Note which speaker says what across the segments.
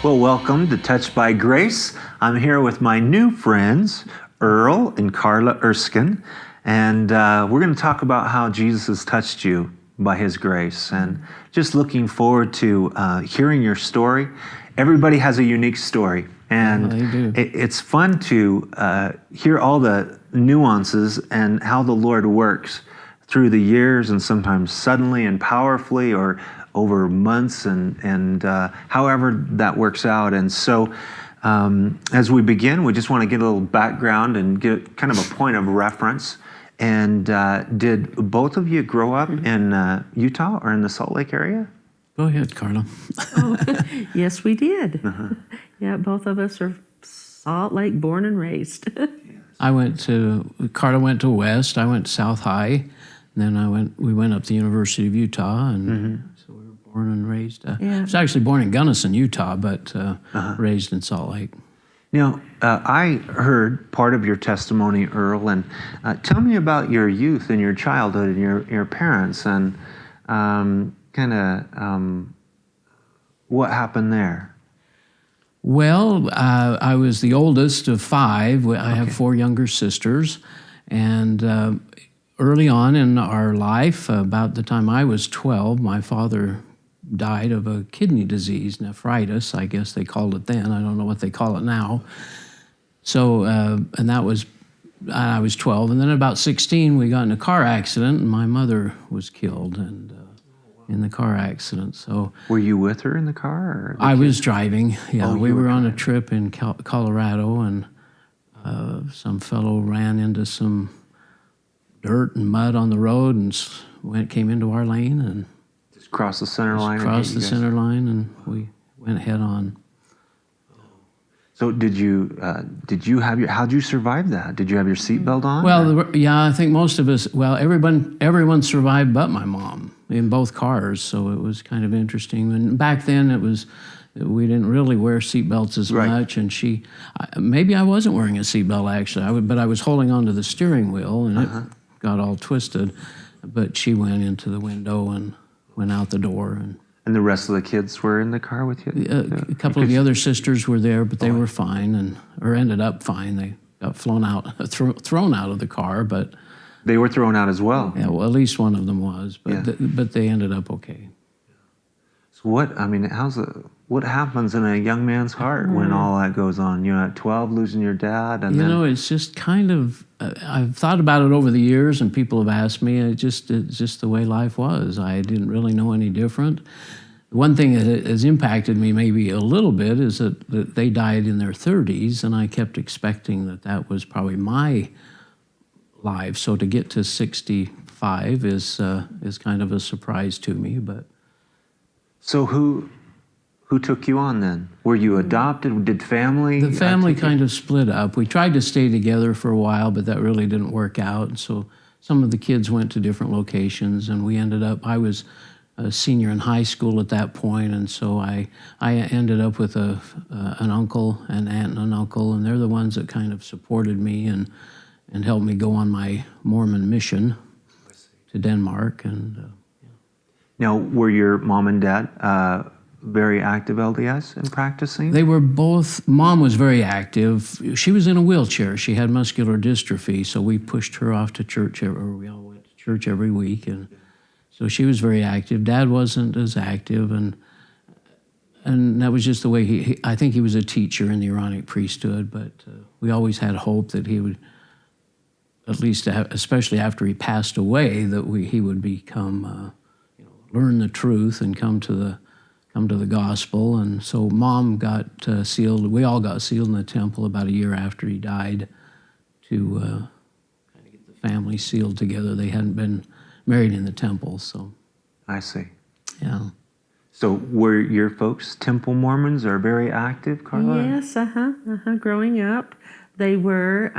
Speaker 1: Well, welcome to Touched by Grace. I'm here with my new friends, Earl and Carla Erskine, and we're going to talk about how Jesus has touched you by his grace, and just looking forward to hearing your story. Everybody has a unique story, and
Speaker 2: they do.
Speaker 1: It's fun to hear all the nuances and how the Lord works through the years, and sometimes suddenly and powerfully, or over months, and however that works out. And so as we begin, we just want to get a little background and get kind of a point of reference. And did both of you grow up in Utah or in the Salt Lake area?
Speaker 2: Go ahead, Carla.
Speaker 3: Oh, yes, we did. Yeah, both of us are Salt Lake born and raised.
Speaker 2: Carla went to West, I went to South High, and then we went up to the University of Utah, and so we were born and raised. I was actually born in Gunnison, Utah, but raised in Salt Lake.
Speaker 1: Now, I heard part of your testimony, Earl, and tell me about your youth and your childhood and your parents, and what happened there.
Speaker 2: Well, I was the oldest of five. I have four younger sisters, and early on in our life, about the time I was 12, my father died of a kidney disease, nephritis, I guess they called it then. I don't know what they call it now. So, and that was, I was 12. And then at about 16, we got in a car accident, and my mother was killed in the car accident. So,
Speaker 1: were you with her in the car? Or
Speaker 2: I was driving. Yeah, we were on a
Speaker 1: driving.
Speaker 2: trip in Colorado, and some fellow ran into some dirt and mud on the road and came into our lane and
Speaker 1: Just crossed the center line.
Speaker 2: crossed the center line, and we went head on.
Speaker 1: So how'd you survive that? Did you have your seatbelt on?
Speaker 2: Well, I think most of us, everyone survived but my mom in both cars, so it was kind of interesting. And back then we didn't really wear seatbelts as much, and maybe I wasn't wearing a seatbelt actually, but I was holding onto the steering wheel, and it got all twisted, but she went into the window and went out the door.
Speaker 1: And the rest of the kids were in the car with you?
Speaker 2: A couple of the other sisters were there, but they were fine, or ended up fine. They got thrown out of the car, but
Speaker 1: They were thrown out as well.
Speaker 2: yeah, well, at least one of them was, but they ended up okay.
Speaker 1: So what happens in a young man's heart when all that goes on? You're at 12, losing your dad, and
Speaker 2: It's just kind of, I've thought about it over the years, and people have asked me, it's just the way life was. I didn't really know any different. One thing that has impacted me maybe a little bit is that they died in their 30s, and I kept expecting that was probably my life. So to get to 65 is kind of a surprise to me. But
Speaker 1: So who took you on then? Were you adopted? Did family?
Speaker 2: the family kind of split up. We tried to stay together for a while, but that really didn't work out. And so some of the kids went to different locations, and we ended up, I was a senior in high school at that point, and so I ended up with an uncle, an aunt and an uncle, and they're the ones that kind of supported me and helped me go on my Mormon mission to Denmark. And
Speaker 1: Now, were your mom and dad very active LDS in practicing?
Speaker 2: they were both, Mom was very active. She was in a wheelchair. She had muscular dystrophy, so we pushed her off to church, we all went to church every week, and so she was very active. Dad wasn't as active, and that was just the way I think he was a teacher in the Aaronic priesthood, but we always had hope that he would, at least especially after he passed away, that he would become, learn the truth and come to the gospel. And so Mom got sealed. We all got sealed in the temple about a year after he died to kind of get the family sealed together. They hadn't been married in the temple, so.
Speaker 1: I see.
Speaker 2: Yeah.
Speaker 1: So were your folks Temple Mormons, are very active, Carla?
Speaker 3: Yes, growing up, they were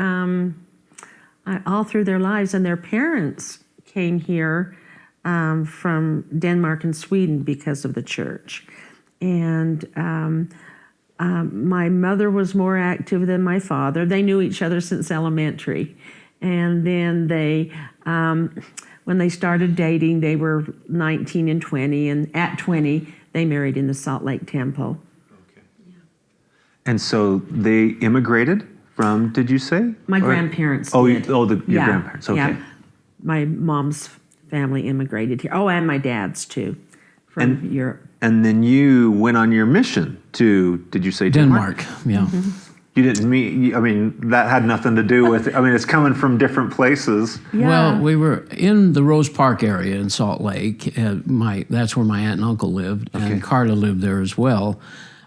Speaker 3: all through their lives, and their parents came here from Denmark and Sweden because of the church. And my mother was more active than my father. They knew each other since elementary. And then when they started dating, they were 19 and 20, and at 20, they married in the Salt Lake Temple.
Speaker 1: Okay. And so they immigrated from, did you say?
Speaker 3: My grandparents
Speaker 1: Oh,
Speaker 3: did.
Speaker 1: your
Speaker 3: Yeah,
Speaker 1: grandparents, okay.
Speaker 3: yeah. My mom's family immigrated here. Oh, and my dad's too, from Europe.
Speaker 1: And then you went on your mission to, did you say Denmark?
Speaker 2: Yeah.
Speaker 1: You didn't meet, I mean, that had nothing to do with, I mean, it's coming from different places.
Speaker 3: Yeah.
Speaker 2: Well, we were in the Rose Park area in Salt Lake. That's where my aunt and uncle lived, and Carla lived there as well.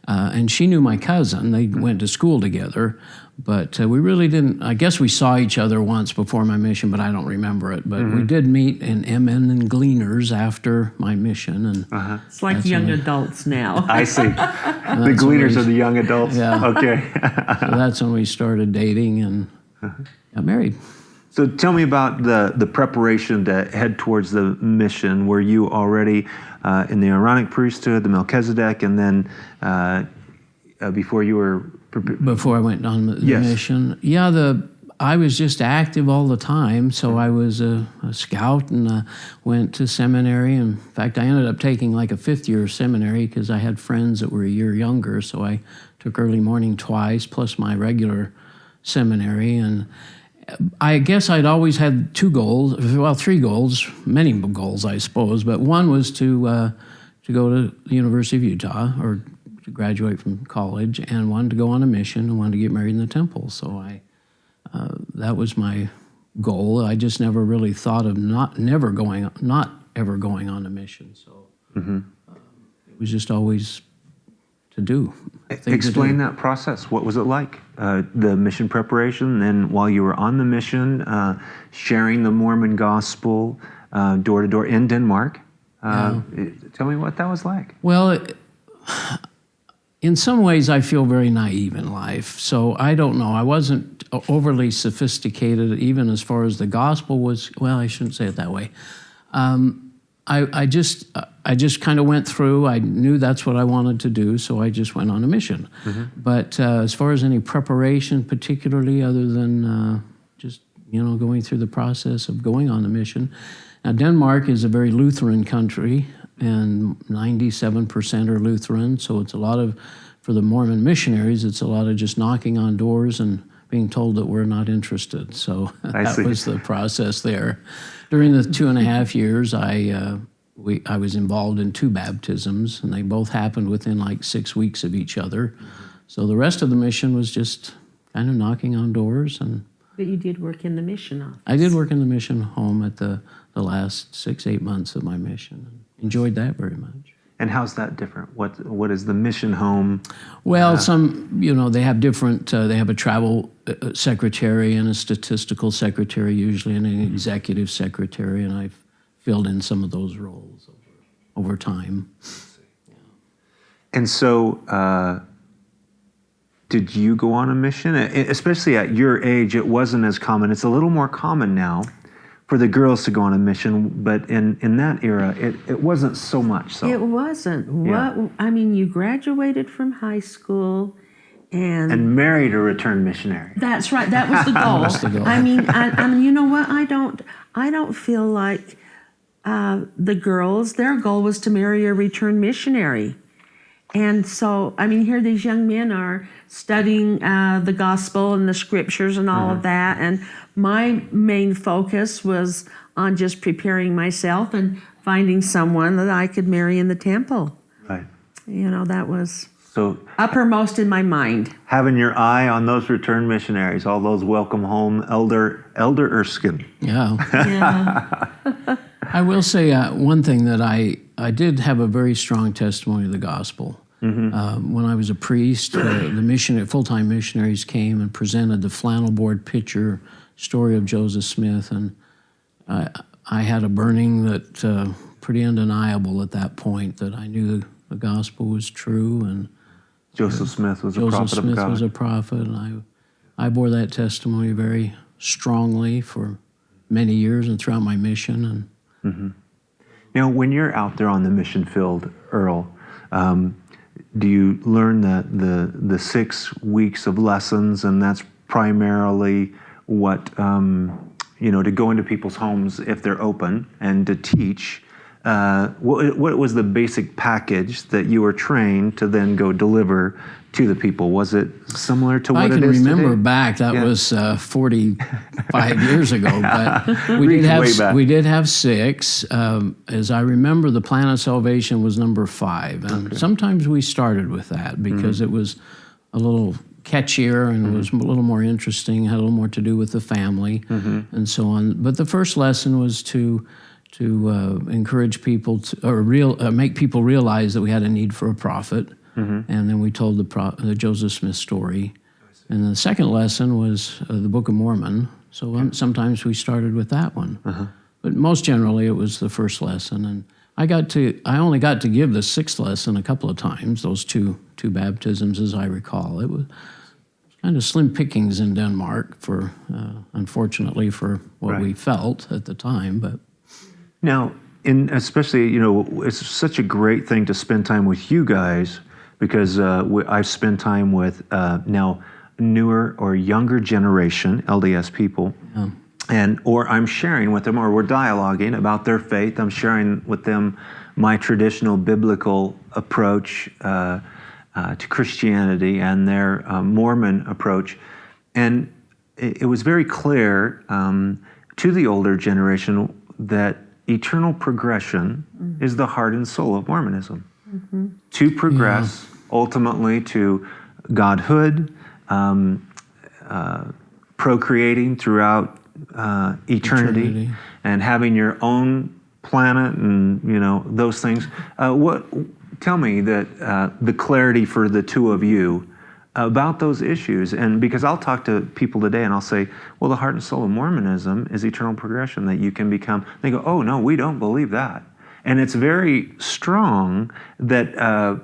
Speaker 2: And she knew my cousin. They went to school together, but we really didn't. I guess we saw each other once before my mission, but I don't remember it. But we did meet in MN and Gleaners after my mission, and
Speaker 3: It's like young adults now.
Speaker 1: I see. The Gleaners are the young adults.
Speaker 2: Yeah.
Speaker 1: Okay.
Speaker 2: so that's when we started dating and got married.
Speaker 1: So tell me about the preparation to head towards the mission. Were you already in the Aaronic priesthood, the Melchizedek, and then before you were...
Speaker 2: Before I went on the
Speaker 1: Yes.
Speaker 2: mission. Yeah, I was just active all the time. So I was a scout and went to seminary. In fact, I ended up taking like a 5th-year seminary because I had friends that were a year younger. So I took early morning twice, plus my regular seminary. And I guess I'd always had 2 goals, well, 3 goals, many goals, I suppose. But one was to go to the University of Utah, or to graduate from college, and one to go on a mission, and one to get married in the temple. So that was my goal. I just never really thought of not ever going on a mission. So it was just always to do.
Speaker 1: Explain that process. What was it like? The mission preparation, and while you were on the mission, sharing the Mormon gospel door to door in Denmark. Tell me what that was like.
Speaker 2: Well, in some ways, I feel very naive in life. So I don't know. I wasn't overly sophisticated, even as far as the gospel was. Well, I shouldn't say it that way. I just kind of went through. I knew that's what I wanted to do, so I just went on a mission. But as far as any preparation, particularly other than just going through the process of going on a mission. Now, Denmark is a very Lutheran country, and 97% are Lutheran, so it's a lot of, for the Mormon missionaries, it's a lot of just knocking on doors and being told that we're not interested. So that was the process there. During the 2.5 years, I was involved in 2 baptisms, and they both happened within like 6 weeks of each other. So the rest of the mission was just kind of knocking on doors.
Speaker 3: But you did work in the mission office.
Speaker 2: I did work in the mission home at the last 6-8 months of my mission. Enjoyed that very much.
Speaker 1: And how's that different? What is the mission home?
Speaker 2: Well, they have different, they have a travel secretary and a statistical secretary usually, and an executive secretary, and I've filled in some of those roles over time.
Speaker 1: And so, did you go on a mission? Especially at your age, it wasn't as common. It's a little more common now for the girls to go on a mission, but in that era, it wasn't so much so.
Speaker 3: It wasn't.
Speaker 1: Yeah.
Speaker 3: You graduated from high school and
Speaker 1: married a returned missionary.
Speaker 3: That's right. That was the goal.
Speaker 2: was the goal.
Speaker 3: I mean, you know what? I don't feel like the girls, their goal was to marry a returned missionary. And so, here these young men are studying the gospel and the scriptures and all of that. And my main focus was on just preparing myself and finding someone that I could marry in the temple.
Speaker 1: Right.
Speaker 3: That was
Speaker 1: So
Speaker 3: uppermost in my mind.
Speaker 1: having your eye on those returned missionaries, all those welcome home, Elder Erskine.
Speaker 2: Yeah.
Speaker 3: Yeah.
Speaker 2: I will say one thing, that I did have a very strong testimony of the gospel. When I was a priest, the full-time missionaries came and presented the flannel board picture story of Joseph Smith, and I had a burning that pretty undeniable at that point, that I knew the gospel was true, and
Speaker 1: Joseph Smith was a prophet of
Speaker 2: Joseph Smith
Speaker 1: God.
Speaker 2: was a prophet, and I bore that testimony very strongly for many years and throughout my mission. And
Speaker 1: Now, when you're out there on the mission field, Earl, do you learn the 6 weeks of lessons, and that's primarily what to go into people's homes if they're open, and to teach what was the basic package that you were trained to then go deliver to the people? Was it similar to what it is today?
Speaker 2: I can remember back, that was 45 years ago, but we did have 6. As I remember, the plan of salvation was number 5. And sometimes we started with that because it was a little catchier and it was a little more interesting, had a little more to do with the family and so on. But the first lesson was to encourage people to, or make people realize that we had a need for a prophet. And then we told the Joseph Smith story. And the second lesson was the Book of Mormon. So sometimes we started with that one. But most generally it was the first lesson. And I only got to give the 6th lesson a couple of times, those two baptisms as I recall. It was kind of slim pickings in Denmark for, unfortunately, for what we felt at the time. But
Speaker 1: now, especially, it's such a great thing to spend time with you guys, because I've spent time with now newer or younger generation LDS people, or I'm sharing with them, or we're dialoguing about their faith. I'm sharing with them my traditional biblical approach to Christianity and their Mormon approach, and it was very clear to the older generation that eternal progression is the heart and soul of Mormonism. To progress ultimately to godhood, procreating throughout eternity, and having your own planet, and those things. Tell me that the clarity for the two of you about those issues, and because I'll talk to people today and I'll say, well, the heart and soul of Mormonism is eternal progression, that you can become. They go, oh no, we don't believe that. And it's very strong that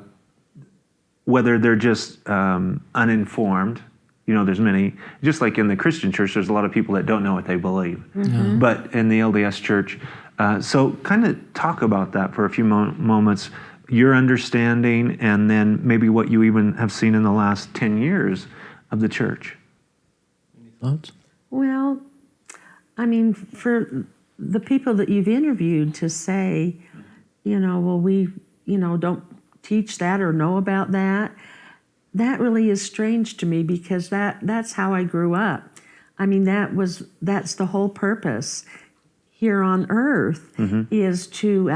Speaker 1: whether they're just uninformed, there's many, just like in the Christian church, there's a lot of people that don't know what they believe. But in the LDS church, so kind of talk about that for a few moments, your understanding, and then maybe what you even have seen in the last 10 years of the church.
Speaker 2: Any thoughts?
Speaker 3: Well, I mean, for the people that you've interviewed to say, well, we, don't teach that or know about that, that really is strange to me, because that's how I grew up. I mean, that's the whole purpose here on earth, is to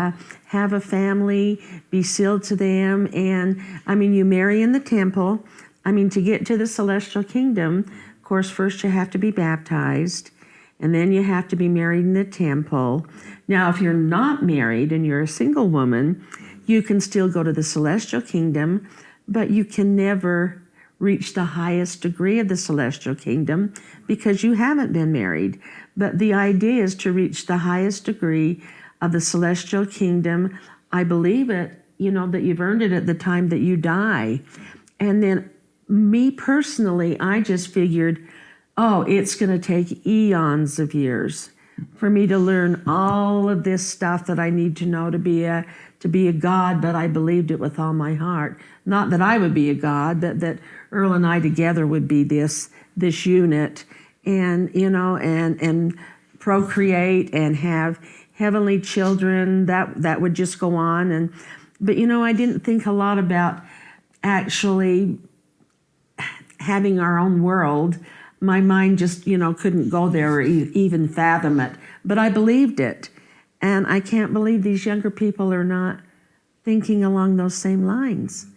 Speaker 3: have a family, be sealed to them. And I mean, you marry in the temple. I mean, to get to the celestial kingdom, of course, first you have to be baptized, and then you have to be married in the temple. Now, if you're not married and you're a single woman, you can still go to the celestial kingdom, but you can never reach the highest degree of the celestial kingdom because you haven't been married. But the idea is to reach the highest degree of the celestial kingdom. I believe it, that you've earned it at the time that you die. And then me personally, I just figured, it's going to take eons of years for me to learn all of this stuff that I need to know to be a God, but I believed it with all my heart. Not that I would be a God, but that Earl and I together would be this unit, and and procreate and have heavenly children that would just go on. But I didn't think a lot about actually having our own world. My mind just couldn't go there or even fathom it. But I believed it, and I can't believe these younger people are not thinking along those same lines.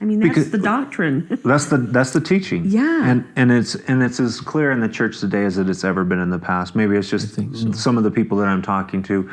Speaker 3: I mean, that's the doctrine.
Speaker 1: That's the teaching.
Speaker 3: Yeah.
Speaker 1: And it's as clear in the church today as it's ever been in the past. Maybe it's just some of the people that I'm talking to.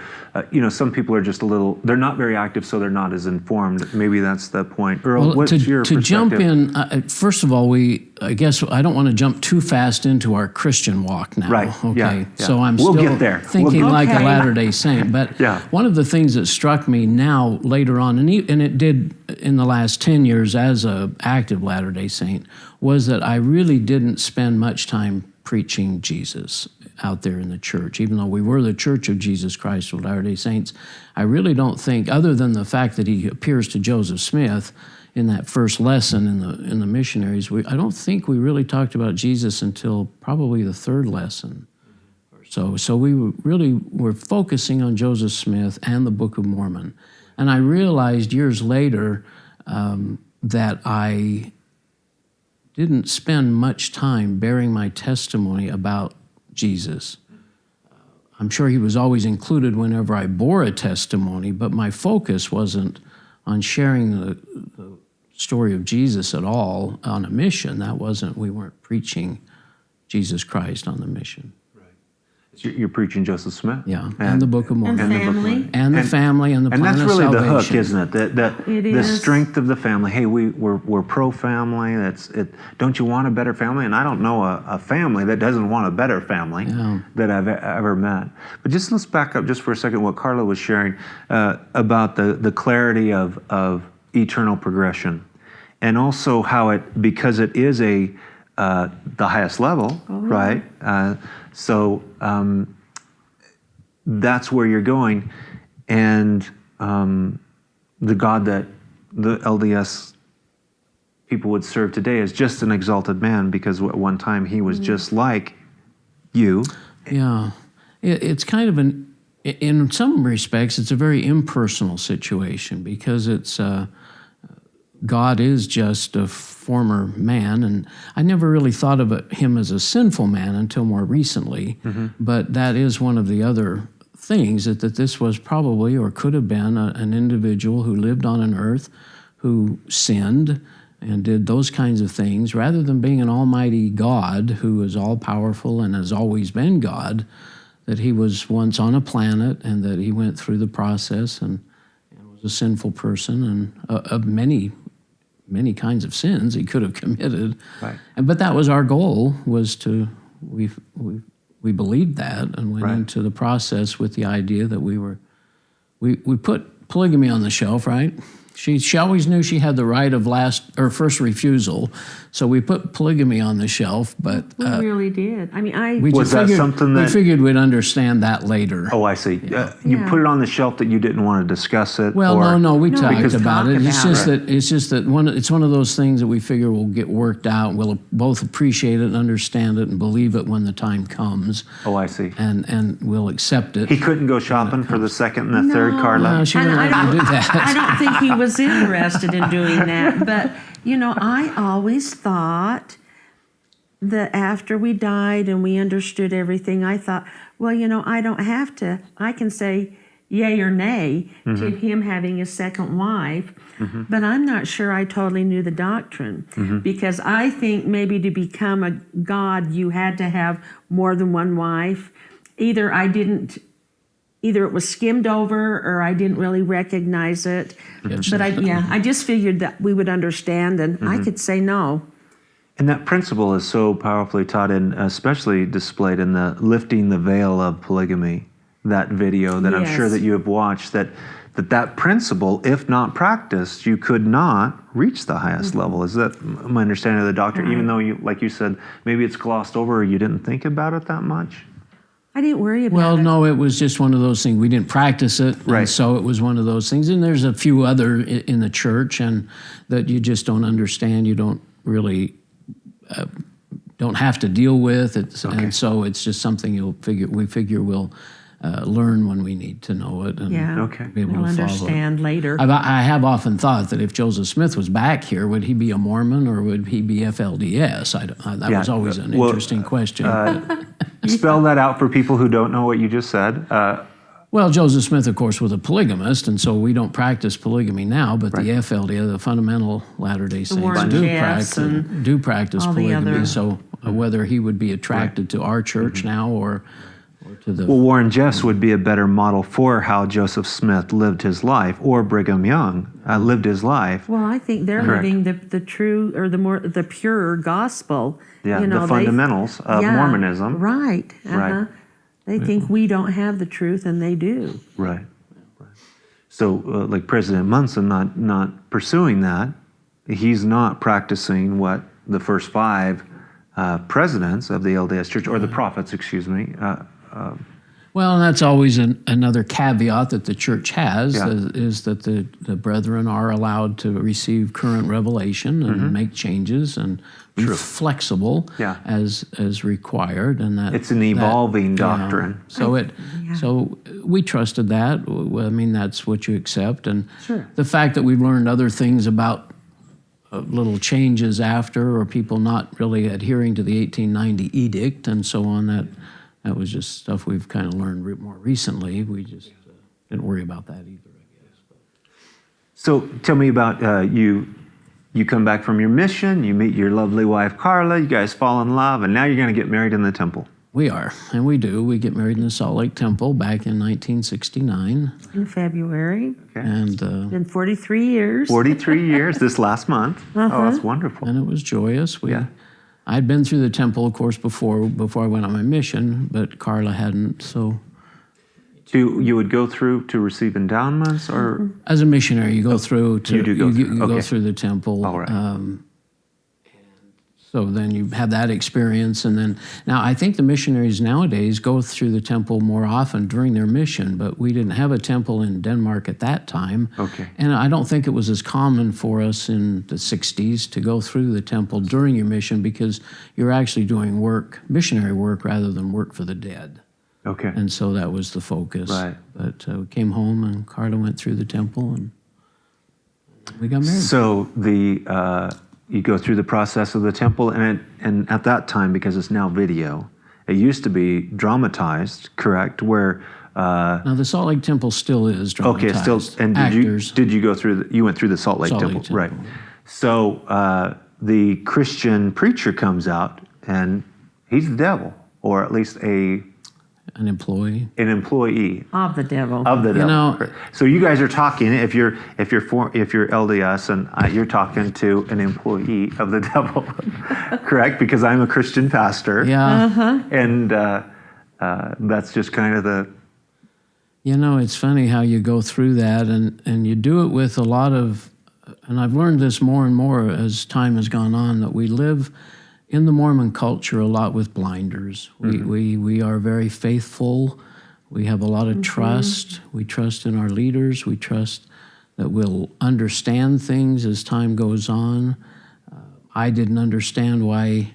Speaker 1: Some people are just they're not very active, so they're not as informed. Maybe that's the point. Earl, what's your perspective?
Speaker 2: To jump in, first of all, I guess I don't want to jump too fast into our Christian walk now.
Speaker 1: Right.
Speaker 2: Okay.
Speaker 1: Yeah.
Speaker 2: So I'm
Speaker 1: We'll
Speaker 2: still
Speaker 1: get there.
Speaker 2: thinking like a Latter-day Saint. But one of the things that struck me now later on, and it did in the last 10 years as a active Latter-day Saint, was that I really didn't spend much time preaching Jesus out there in the church. Even though we were the Church of Jesus Christ of Latter-day Saints, I really don't think, other than the fact that he appears to Joseph Smith in that first lesson in the missionaries, I don't think we really talked about Jesus until probably the third lesson or So we really were focusing on Joseph Smith and the Book of Mormon. And I realized years later that I didn't spend much time bearing my testimony about Jesus. I'm sure he was always included whenever I bore a testimony, but my focus wasn't on sharing the story of Jesus at all on a mission. We weren't preaching Jesus Christ on the mission.
Speaker 1: You're preaching Joseph Smith.
Speaker 2: Yeah, and the Book of Mormon.
Speaker 3: And family.
Speaker 2: And the family and the plan of
Speaker 1: And that's really
Speaker 2: salvation.
Speaker 1: the hook, isn't it?
Speaker 3: It
Speaker 1: The
Speaker 3: is.
Speaker 1: strength of the family. Hey, we're pro-family. That's it. Don't you want a better family? And I don't know a family that doesn't want a better family that I've ever met. But just let's back up just for a second. What Carla was sharing about the clarity of eternal progression, and also how because it is the highest level, right? So that's where you're going, and the God that the LDS people would serve today is just an exalted man, because at one time he was just like you.
Speaker 2: Yeah, it's kind of in some respects, it's a very impersonal situation, because it's God is just a former man, and I never really thought of him as a sinful man until more recently. But that is one of the other things, that this was probably or could have been an individual who lived on an earth, who sinned and did those kinds of things, rather than being an almighty God who is all-powerful and has always been God, that he was once on a planet and that he went through the process and was a sinful person, and of many kinds of sins he could have committed.
Speaker 1: Right.
Speaker 2: But that was our goal, was we believed that, and went into the process with the idea that we put polygamy on the shelf, right? She always knew she had the right of first refusal, so we put polygamy on the shelf. But
Speaker 3: We really did. I mean,
Speaker 2: we
Speaker 1: Was that
Speaker 2: figured,
Speaker 1: something
Speaker 2: we
Speaker 1: that-
Speaker 2: figured we'd understand that later.
Speaker 1: Oh, I see. You put it on the shelf that you didn't want to discuss it.
Speaker 2: Well,
Speaker 1: or,
Speaker 2: no, we
Speaker 3: No,
Speaker 2: talked
Speaker 3: because
Speaker 2: about
Speaker 3: talk
Speaker 2: it. It's
Speaker 3: about
Speaker 2: just that it's one of those things that we figure will get worked out. We'll both appreciate it and understand it and believe it when the time comes,
Speaker 1: Oh, I see.
Speaker 2: and we'll accept it.
Speaker 1: He couldn't go shopping for the second and the third, Carla.
Speaker 2: No, she
Speaker 3: And
Speaker 2: wouldn't let me do
Speaker 3: I
Speaker 2: that.
Speaker 3: don't think he was interested in doing that. But, I always thought that after we died and we understood everything, I thought, well, I don't have to. I can say yay or nay to him having a second wife. But I'm not sure I totally knew the doctrine, because I think maybe to become a god, you had to have more than one wife. Either it was skimmed over, or I didn't really recognize it. But I just figured that we would understand, and I could say no.
Speaker 1: And that principle is so powerfully taught and especially displayed in the Lifting the Veil of Polygamy, that video that I'm sure
Speaker 3: Yes.
Speaker 1: that you have watched, that principle, if not practiced, you could not reach the highest level. Is that my understanding of the doctrine? Even though, like you said, maybe it's glossed over or you didn't think about it that much?
Speaker 3: I didn't worry about
Speaker 2: Well,
Speaker 3: it.
Speaker 2: no, it was just one of those things. We didn't practice it,
Speaker 1: Right.
Speaker 2: and so it was one of those things. And there's a few other in the church, and that you just don't understand. You don't really don't have to deal with it, and so it's just something we figure we'll learn when we need to know it, and be able
Speaker 3: we'll
Speaker 2: to follow it.
Speaker 3: understand later.
Speaker 2: I have often thought that if Joseph Smith was back here, would he be a Mormon or would he be FLDS? That was always an interesting question.
Speaker 1: Spell that out for people who don't know what you just said.
Speaker 2: Well, Joseph Smith, of course, was a polygamist, and so we don't practice polygamy now, but the FLDS, the fundamental Latter-day Saints,
Speaker 3: Warren Jeffs
Speaker 2: do practice
Speaker 3: all the
Speaker 2: polygamy.
Speaker 3: other-
Speaker 2: So whether he would be attracted to our church now or to the...
Speaker 1: Well, Warren Jeffs would be a better model for how Joseph Smith lived his life, or Brigham Young lived his life.
Speaker 3: Well, I think they're
Speaker 1: Correct.
Speaker 3: living the true, or the pure gospel.
Speaker 1: Yeah, the fundamentals of Mormonism.
Speaker 3: Right.
Speaker 1: Right.
Speaker 3: They think we don't have the truth, and they do.
Speaker 1: Right. So, like President Munson not pursuing that, he's not practicing what the first 5 presidents of the LDS Church, or the prophets, excuse me.
Speaker 2: Well, and that's always another caveat that the church has,
Speaker 1: Yeah.
Speaker 2: is that the brethren are allowed to receive current revelation and make changes and be flexible
Speaker 1: Yeah.
Speaker 2: as required, and that
Speaker 1: It's an evolving doctrine.
Speaker 2: So we trusted that. I mean, that's what you accept, and
Speaker 3: Sure.
Speaker 2: the fact that we've learned other things about little changes after, or people not really adhering to the 1890 edict and so on, that was just stuff we've kind of learned more recently. We just didn't worry about that either, I guess.
Speaker 1: So tell me about you. You come back from your mission, you meet your lovely wife, Carla, you guys fall in love, and now you're going to get married in the temple.
Speaker 2: We are, and we do. We get married in the Salt Lake Temple back in 1969.
Speaker 3: In February.
Speaker 1: Okay.
Speaker 2: And
Speaker 3: Been 43 years.
Speaker 1: 43 years this last month. Oh, that's wonderful.
Speaker 2: it was joyous.
Speaker 1: Yeah.
Speaker 2: I'd been through the temple, of course, before I went on my mission, but Carla hadn't. So
Speaker 1: You would go through to receive endowments, or
Speaker 2: as a missionary, you go through to
Speaker 1: You do go through,
Speaker 2: you go
Speaker 1: okay.
Speaker 2: through the temple.
Speaker 1: All right.
Speaker 2: So then you have that experience, and then now I think the missionaries nowadays go through the temple more often during their mission, but we didn't have a temple in Denmark at that time.
Speaker 1: Okay.
Speaker 2: And I don't think it was as common for us in the 60s to go through the temple during your mission, because you're actually doing work, missionary work, rather than work for the dead.
Speaker 1: okay.
Speaker 2: And so that was the focus.
Speaker 1: Right.
Speaker 2: But we came home, and Carla went through the temple, and we got married.
Speaker 1: So you go through the process of the temple, and at that time, because it's now video, it used to be dramatized, correct? Where
Speaker 2: Now the Salt Lake Temple still is
Speaker 1: okay,
Speaker 2: dramatized.
Speaker 1: still, and
Speaker 2: Actors.
Speaker 1: did you go through? You went through the Salt Lake
Speaker 2: Salt Lake
Speaker 1: Temple, right?
Speaker 2: Temple.
Speaker 1: So the Christian preacher comes out, and he's the devil, or at least
Speaker 2: An employee.
Speaker 1: an employee
Speaker 3: Of the devil.
Speaker 1: of the devil.
Speaker 2: know-
Speaker 1: Correct. So you guys are talking. If you're LDS, and you're talking to an employee of the devil, correct? Because I'm a Christian pastor.
Speaker 2: Yeah.
Speaker 1: And that's just kind of the.
Speaker 2: You know, it's funny how you go through that, and you do it with a lot of, and I've learned this more and more as time has gone on, that we live in the Mormon culture a lot with blinders. We are very faithful. We have a lot of trust. We trust in our leaders. We trust that we'll understand things as time goes on. I didn't understand why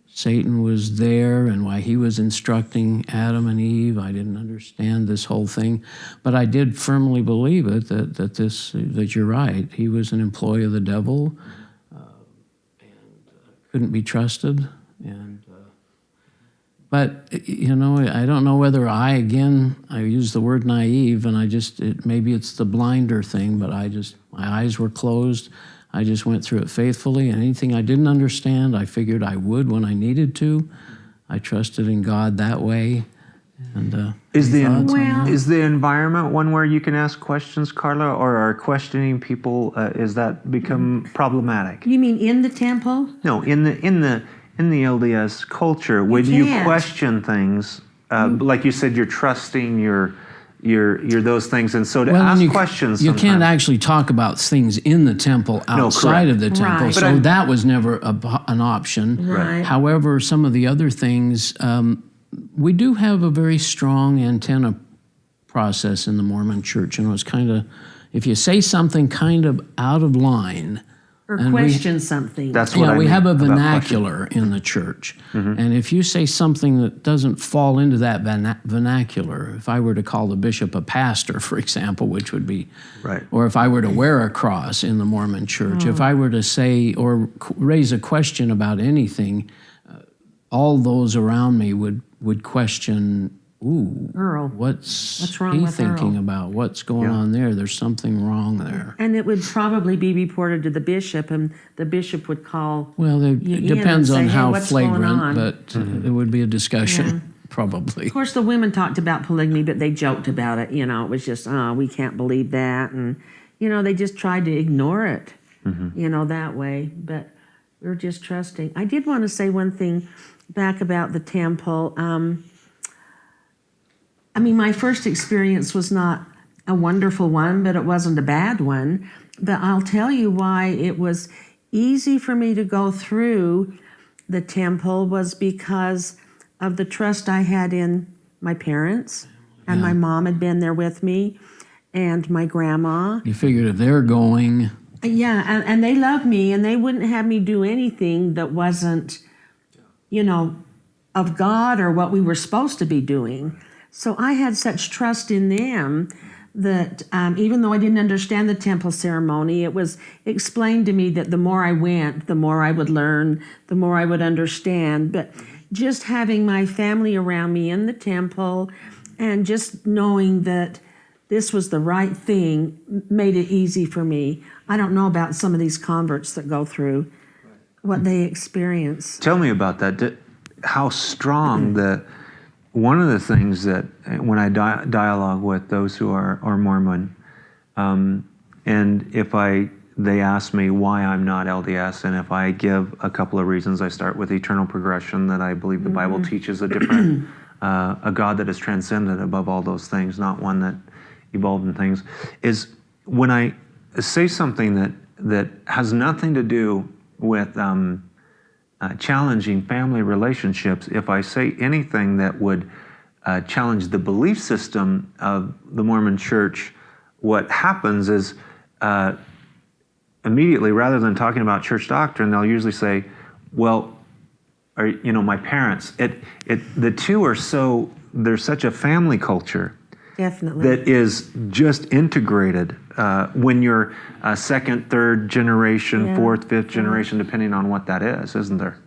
Speaker 2: Satan was there and why he was instructing Adam and Eve. I didn't understand this whole thing, but I did firmly believe it, that you're right. He was an employee of the devil, couldn't be trusted, but you know, I don't know whether I use the word naive, and maybe it's the blinder thing, but my eyes were closed. I just went through it faithfully, and anything I didn't understand, I figured I would when I needed to. I trusted in God that way. And
Speaker 1: Is the
Speaker 3: Well-
Speaker 1: is the environment one where you can ask questions, Carla, or are questioning people? Is that become problematic?
Speaker 3: You mean in the temple?
Speaker 1: No, in the LDS culture, when you
Speaker 3: can't.
Speaker 1: question things, like you said, you're trusting your those things, and so to
Speaker 2: Well,
Speaker 1: ask
Speaker 2: and
Speaker 1: questions,
Speaker 2: you can't
Speaker 1: sometimes-
Speaker 2: actually talk about things in the temple outside
Speaker 1: correct.
Speaker 2: of the temple,
Speaker 3: Right.
Speaker 1: But
Speaker 2: so
Speaker 1: I'm-
Speaker 2: that was never an option.
Speaker 3: Right.
Speaker 2: However, some of the other things, we do have a very strong antenna process in the Mormon Church. You know, it's kind of, if you say something kind of out of line,
Speaker 3: Or
Speaker 2: And we-
Speaker 3: question something?
Speaker 1: That's what I
Speaker 2: we
Speaker 1: mean
Speaker 2: have a
Speaker 1: about questions.
Speaker 2: vernacular in the church. And if you say something that doesn't fall into that vernacular, if I were to call the bishop a pastor, for example, which would be,
Speaker 1: Right.
Speaker 2: or if I were to wear a cross in the Mormon church, if I were to say or raise a question about anything, all those around me would question, ooh,
Speaker 3: Earl,
Speaker 2: what's
Speaker 3: wrong
Speaker 2: he
Speaker 3: with
Speaker 2: thinking
Speaker 3: Earl?
Speaker 2: about? What's going
Speaker 1: Yeah.
Speaker 2: on there? There's something wrong there.
Speaker 3: And it would probably be reported to the bishop, and the bishop would call.
Speaker 2: Well,
Speaker 3: you
Speaker 2: it
Speaker 3: in
Speaker 2: depends
Speaker 3: and say,
Speaker 2: on
Speaker 3: "Hey,
Speaker 2: how
Speaker 3: what's going
Speaker 2: flagrant,
Speaker 3: on?"
Speaker 2: but it would be a discussion, probably.
Speaker 3: Of course, the women talked about polygamy, but they joked about it. You know, it was just, oh, we can't believe that. And, you know, they just tried to ignore it, you know, that way. But we're just trusting. I did want to say one thing back about the temple. I mean, my first experience was not a wonderful one, but it wasn't a bad one. But I'll tell you why it was easy for me to go through the temple was because of the trust I had in my parents, and my mom had been there with me, and my grandma.
Speaker 2: You figured if they're going,
Speaker 3: Yeah, and they loved me, and they wouldn't have me do anything that wasn't, of God or what we were supposed to be doing. So I had such trust in them that even though I didn't understand the temple ceremony, it was explained to me that the more I went, the more I would learn, the more I would understand. But just having my family around me in the temple and just knowing that this was the right thing made it easy for me. I don't know about some of these converts that go through what they experience.
Speaker 1: Tell me about that. How strong one of the things that when I dialogue with those who are Mormon, and if they ask me why I'm not LDS, and if I give a couple of reasons, I start with eternal progression, that I believe the Bible teaches a different, a God that is transcendent above all those things, not one that evolved in things, is when I say something that has nothing to do with challenging family relationships, if I say anything that would challenge the belief system of the Mormon Church, what happens is immediately, rather than talking about church doctrine, they'll usually say, well, my parents. The two are there's such a family culture.
Speaker 3: Definitely.
Speaker 1: That is just integrated when you're second, third generation, fourth, fifth generation, depending on what that is, isn't there?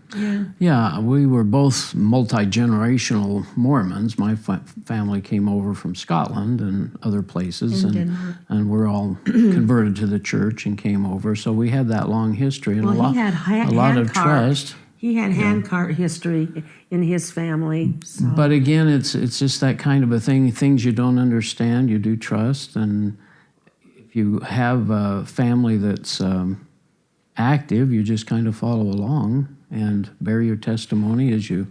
Speaker 2: Yeah, we were both multi-generational Mormons. My family came over from Scotland and other places, and we're all converted to the church and came over. So we had that long history and a lot of trust.
Speaker 3: He had handcart history in his family. So.
Speaker 2: But again, it's just that kind of a thing. Things you don't understand, you do trust, and if you have a family that's active, you just kind of follow along and bear your testimony as you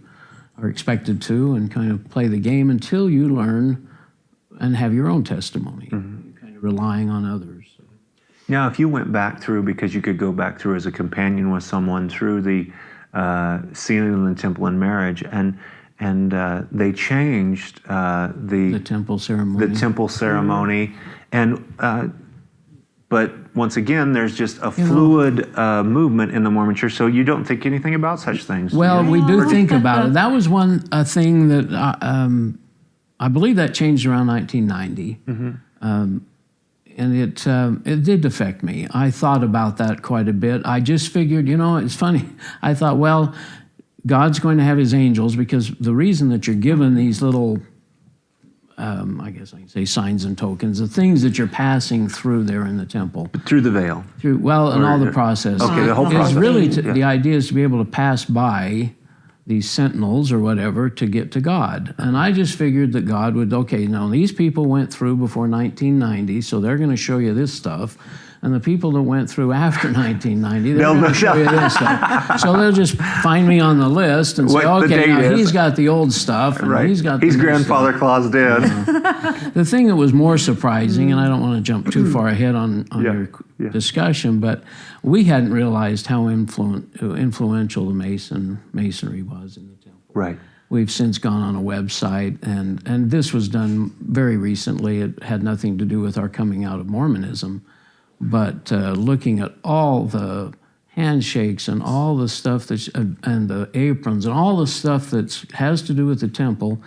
Speaker 2: are expected to, and kind of play the game until you learn and have your own testimony. You're kind of relying on others.
Speaker 1: Now, if you went back through, because you could go back through as a companion with someone through the sealing in the temple and marriage, and they changed the
Speaker 2: temple ceremony.
Speaker 1: The temple ceremony, and but once again, there's just a fluid movement in the Mormon Church. So you don't think anything about such things?
Speaker 2: Well, we do think about it. That was one thing that I believe that changed around 1990. And it did affect me. I thought about that quite a bit. I just figured, it's funny. I thought, well, God's going to have his angels, because the reason that you're given these little, I guess I can say signs and tokens, the things that you're passing through there in the temple.
Speaker 1: Through the veil.
Speaker 2: And all the process.
Speaker 1: Okay, the whole process.
Speaker 2: Is really, the idea is to be able to pass by these sentinels or whatever to get to God. And I just figured that God would, now these people went through before 1990, so they're going to show you this stuff. And the people that went through after 1990, they're going to show you this stuff. So they'll just find me on the list and say, now he's got the old stuff, and he's got the new
Speaker 1: grandfather
Speaker 2: stuff.
Speaker 1: Claus did.
Speaker 2: The thing that was more surprising, and I don't want to jump too far ahead on your discussion, but we hadn't realized how influential the masonry was in the temple.
Speaker 1: Right.
Speaker 2: We've since gone on a website, and this was done very recently. It had nothing to do with our coming out of Mormonism, but looking at all the handshakes and all the stuff and the aprons and all the stuff that has to do with the temple,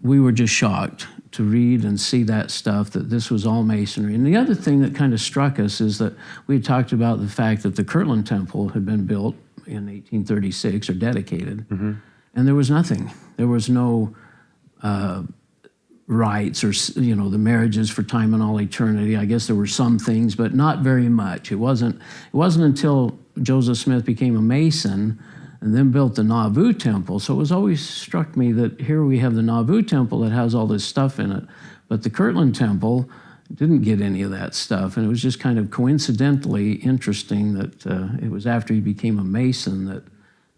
Speaker 2: we were just shocked to read and see that stuff, that this was all masonry. And the other thing that kind of struck us is that we talked about the fact that the Kirtland Temple had been built in 1836, or dedicated, and there was nothing. There was no rights or the marriages for time and all eternity. I guess there were some things, but not very much. It wasn't until Joseph Smith became a Mason and then built the Nauvoo Temple. So it was always struck me that here we have the Nauvoo Temple that has all this stuff in it, but the Kirtland Temple didn't get any of that stuff. And it was just kind of coincidentally interesting that it was after he became a Mason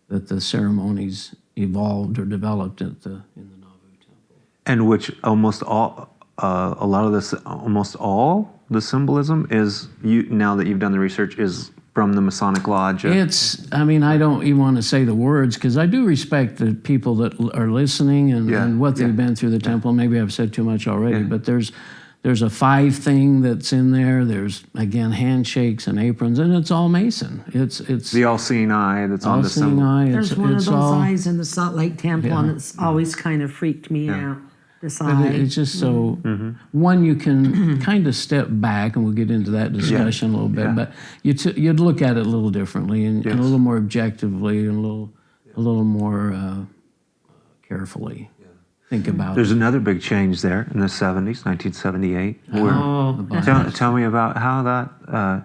Speaker 2: that the ceremonies evolved or developed in the Nauvoo Temple.
Speaker 1: And which almost all the symbolism is, now that you've done the research, is from the Masonic Lodge?
Speaker 2: It's, I mean, I don't even want to say the words because I do respect the people that are listening and what they've been through the temple. Maybe I've said too much already, but there's a 5 thing that's in there. There's, again, handshakes and aprons, and it's all Mason. It's
Speaker 1: the all-seeing eye that's on the symbol.
Speaker 2: All-seeing eye.
Speaker 3: There's one of those
Speaker 2: all,
Speaker 3: eyes in the Salt Lake Temple, and it's always kind of freaked me out. This eye.
Speaker 2: It's just so, one, you can kind of step back, and we'll get into that discussion a little bit, but you'd look at it a little differently and a little more objectively and a little more carefully. Think about
Speaker 1: There's another big change there in the 70s, 1978. Tell me about how that,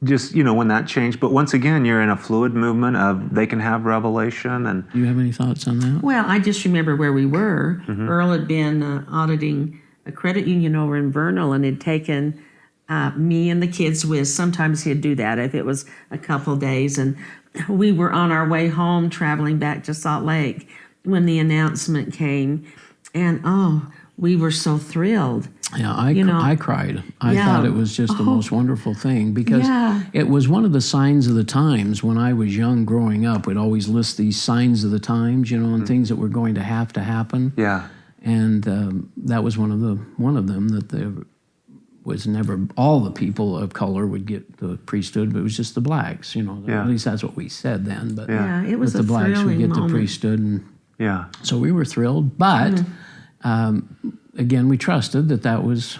Speaker 1: just, when that changed. But once again, you're in a fluid movement of they can have revelation. And
Speaker 2: do you have any thoughts on that?
Speaker 3: Well, I just remember where we were. Earl had been auditing a credit union over in Vernal and had taken me and the kids with. Sometimes he'd do that if it was a couple days. And we were on our way home traveling back to Salt Lake when the announcement came. And we were so thrilled.
Speaker 2: Yeah, I cried. I thought it was just the most wonderful thing because it was one of the signs of the times. When I was young growing up, we'd always list these signs of the times, and things that were going to happen.
Speaker 1: Yeah.
Speaker 2: And that was one of them, that there was never all the people of color would get the priesthood, but it was just the blacks. At least that's what we said then. But
Speaker 3: it was
Speaker 2: the blacks would
Speaker 3: thrilling
Speaker 2: get
Speaker 3: moment.
Speaker 2: the priesthood, and so we were thrilled. But again, we trusted that was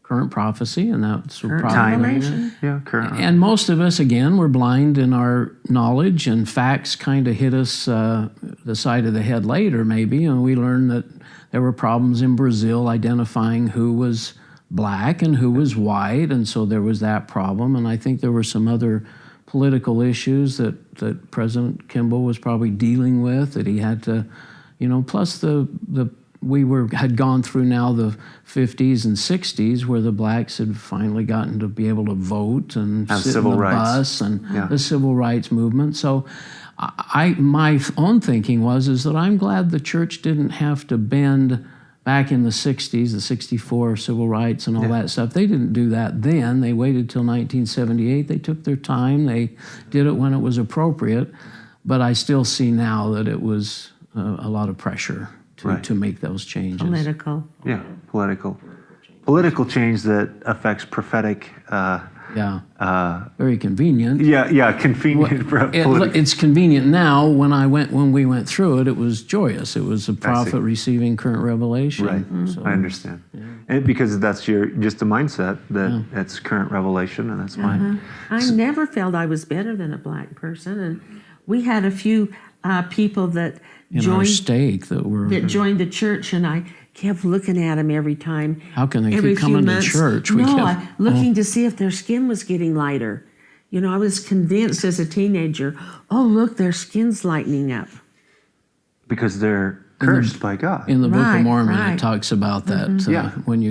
Speaker 2: current prophecy, and that's
Speaker 3: Revelation.
Speaker 1: Current.
Speaker 2: And most of us, again, were blind in our knowledge, and facts kind of hit us the side of the head later, maybe, and we learned that there were problems in Brazil identifying who was black and who was white, and so there was that problem. And I think there were some other political issues that President Kimball was probably dealing with, that he had to, plus we had gone through now the 50s and 60s where the blacks had finally gotten to be able to vote and sit in the bus and the civil rights movement. So my own thinking is that I'm glad the church didn't have to bend back in the 60s, the 64 civil rights and all that stuff. They didn't do that then. They waited till 1978. They took their time. They did it when it was appropriate. But I still see now that it was a lot of pressure to make those changes.
Speaker 3: Political.
Speaker 1: Yeah, political change that affects prophetic.
Speaker 2: Very convenient.
Speaker 1: Convenient.
Speaker 2: It's convenient now. When we went through it, it was joyous. It was a prophet receiving current revelation.
Speaker 1: Right. So, I understand. And because that's just the mindset that it's current revelation, and that's fine.
Speaker 3: I never felt I was better than a black person, and we had a few people that joined the church, and I kept looking at them every time.
Speaker 2: How can they keep coming to church?
Speaker 3: Looking to see if their skin was getting lighter. I was convinced as a teenager, look, their skin's lightening up.
Speaker 1: Because they're cursed by God.
Speaker 2: In the Book of Mormon, it talks about that. When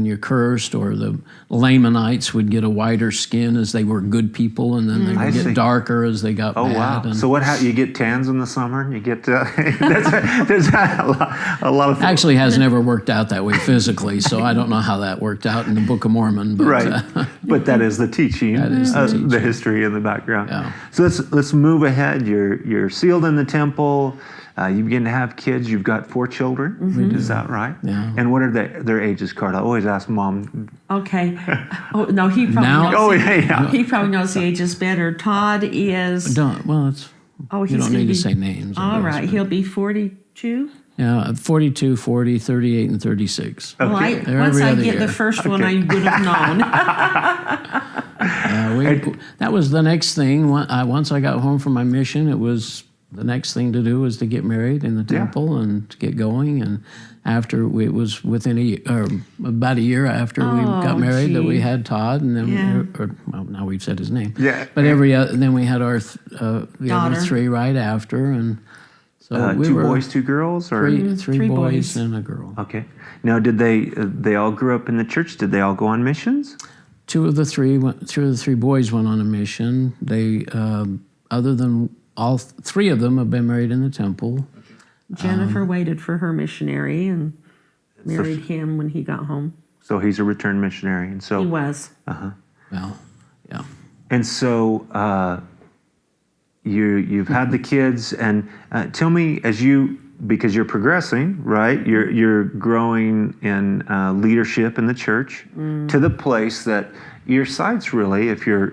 Speaker 2: you're cursed, or the Lamanites would get a whiter skin as they were good people, and then they would get darker as they got bad.
Speaker 1: Oh, wow. So what happened? You get tans in the summer? You get, there's a lot of things.
Speaker 2: Actually has never worked out that way physically, so I don't know how that worked out in the Book of Mormon. But,
Speaker 1: but that is the teaching. That is the history in the background. Yeah. So let's move ahead. You're sealed in the temple. You begin to have kids. You've got 4 children. Is that right?
Speaker 2: Yeah.
Speaker 1: And what are their ages, Carla? I always ask Mom.
Speaker 3: Okay. Oh no, he probably knows. He probably knows the ages better. Todd is.
Speaker 2: You don't need to say names.
Speaker 3: All right. He'll be 42.
Speaker 2: Yeah, 42, 40, 38, and 36.
Speaker 3: Okay. Well, once I get the first one, I would have known.
Speaker 2: That was the next thing. Once I got home from my mission, it was the next thing to do was to get married in the temple and to get going. And after it was within about a year after we got married that we had Todd, and then now we've said his name. Yeah. But then we had our the other 3 right after, and so
Speaker 1: 2 boys, 2 girls, or
Speaker 2: 3 boys and a girl.
Speaker 1: Okay. Now, did they all grew up in the church? Did they all go on missions?
Speaker 2: 2 of the 3 boys went on a mission. They other than all 3 of them have been married in the temple.
Speaker 3: Jennifer waited for her missionary and married him when he got home.
Speaker 1: So he's a returned missionary, and so
Speaker 3: he was.
Speaker 2: Well, yeah.
Speaker 1: And so you've had the kids, and tell me, because you're progressing, right? You're growing in leadership in the church to the place that your sights really, if you're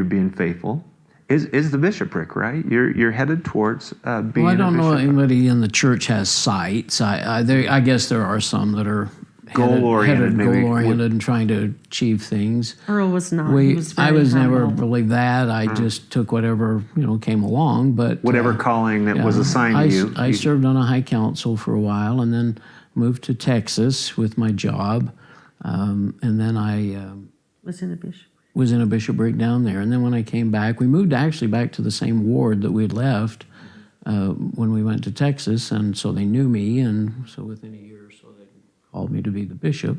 Speaker 1: being faithful, is the bishopric, right? You're headed towards being a bishop.
Speaker 2: Well, I don't know if anybody in the church has sights. I guess there are some that are
Speaker 1: goal-oriented,
Speaker 2: and trying to achieve things.
Speaker 3: Earl was not. He was very
Speaker 2: I was never
Speaker 3: humble.
Speaker 2: really that. I just took whatever came along. But
Speaker 1: whatever calling that was assigned to you.
Speaker 2: I served on a high council for a while, and then moved to Texas with my job, and then I
Speaker 3: Was in a bishop.
Speaker 2: was in a bishopric down there. And then when I came back, we moved actually back to the same ward that we had left when we went to Texas, and so they knew me, and so within a year or so they called me to be the bishop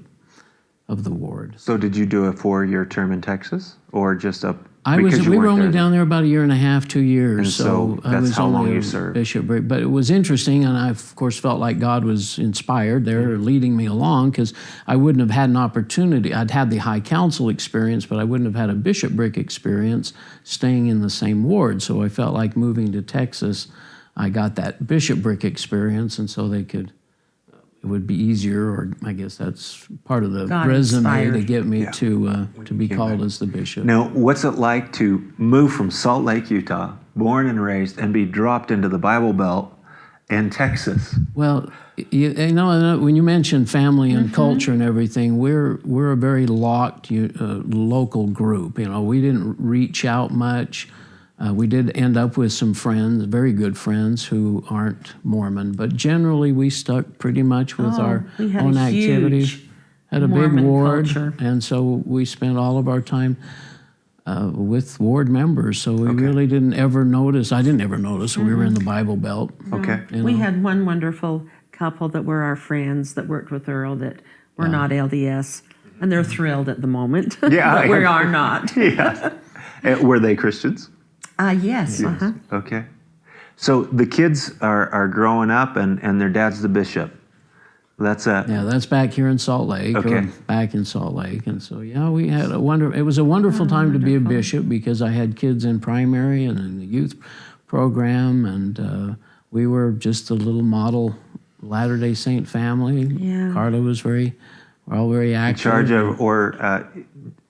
Speaker 2: of the ward.
Speaker 1: So did you do a 4-year term in Texas, or just up?
Speaker 2: We were only down there about a year and a half, 2 years.
Speaker 1: And so
Speaker 2: I
Speaker 1: that's
Speaker 2: was
Speaker 1: how long
Speaker 2: only
Speaker 1: you
Speaker 2: a
Speaker 1: served.
Speaker 2: bishopric. But it was interesting, and I, of course, felt like God was inspired there, leading me along, because I wouldn't have had an opportunity. I'd had the high council experience, but I wouldn't have had a bishopric experience staying in the same ward. So I felt like moving to Texas, I got that bishopric experience, and so it would be easier, or I guess that's part of the
Speaker 3: God
Speaker 2: resume
Speaker 3: inspired.
Speaker 2: to get me to be called as the bishop.
Speaker 1: Now, what's it like to move from Salt Lake, Utah, born and raised, and be dropped into the Bible Belt in Texas?
Speaker 2: Well, you know, when you mention family and culture and everything, we're a very locked local group. We didn't reach out much. We did end up with some friends, very good friends, who aren't Mormon, but generally we stuck pretty much with our
Speaker 3: we had
Speaker 2: own
Speaker 3: a huge
Speaker 2: activities. Had a big
Speaker 3: Mormon
Speaker 2: ward,
Speaker 3: culture.
Speaker 2: and so we spent all of our time with ward members. So we really didn't ever notice. I didn't ever notice we were in the Bible Belt.
Speaker 1: Okay.
Speaker 3: We had one wonderful couple that were our friends that worked with Earl that were not LDS, and they're thrilled at the moment.
Speaker 1: Yeah,
Speaker 3: but we are not.
Speaker 1: Yeah. Were they Christians?
Speaker 3: Yes. Uh-huh.
Speaker 1: Okay. So the kids are growing up, and their dad's the bishop. That's
Speaker 2: That's back here in Salt Lake.
Speaker 1: Okay.
Speaker 2: Or back in Salt Lake, and so we had it was a wonderful time to be a bishop, because I had kids in primary and in the youth program, and we were just a little model Latter-day Saint family.
Speaker 3: Yeah.
Speaker 2: Carla was we're all very
Speaker 1: in
Speaker 2: active.
Speaker 1: charge of, or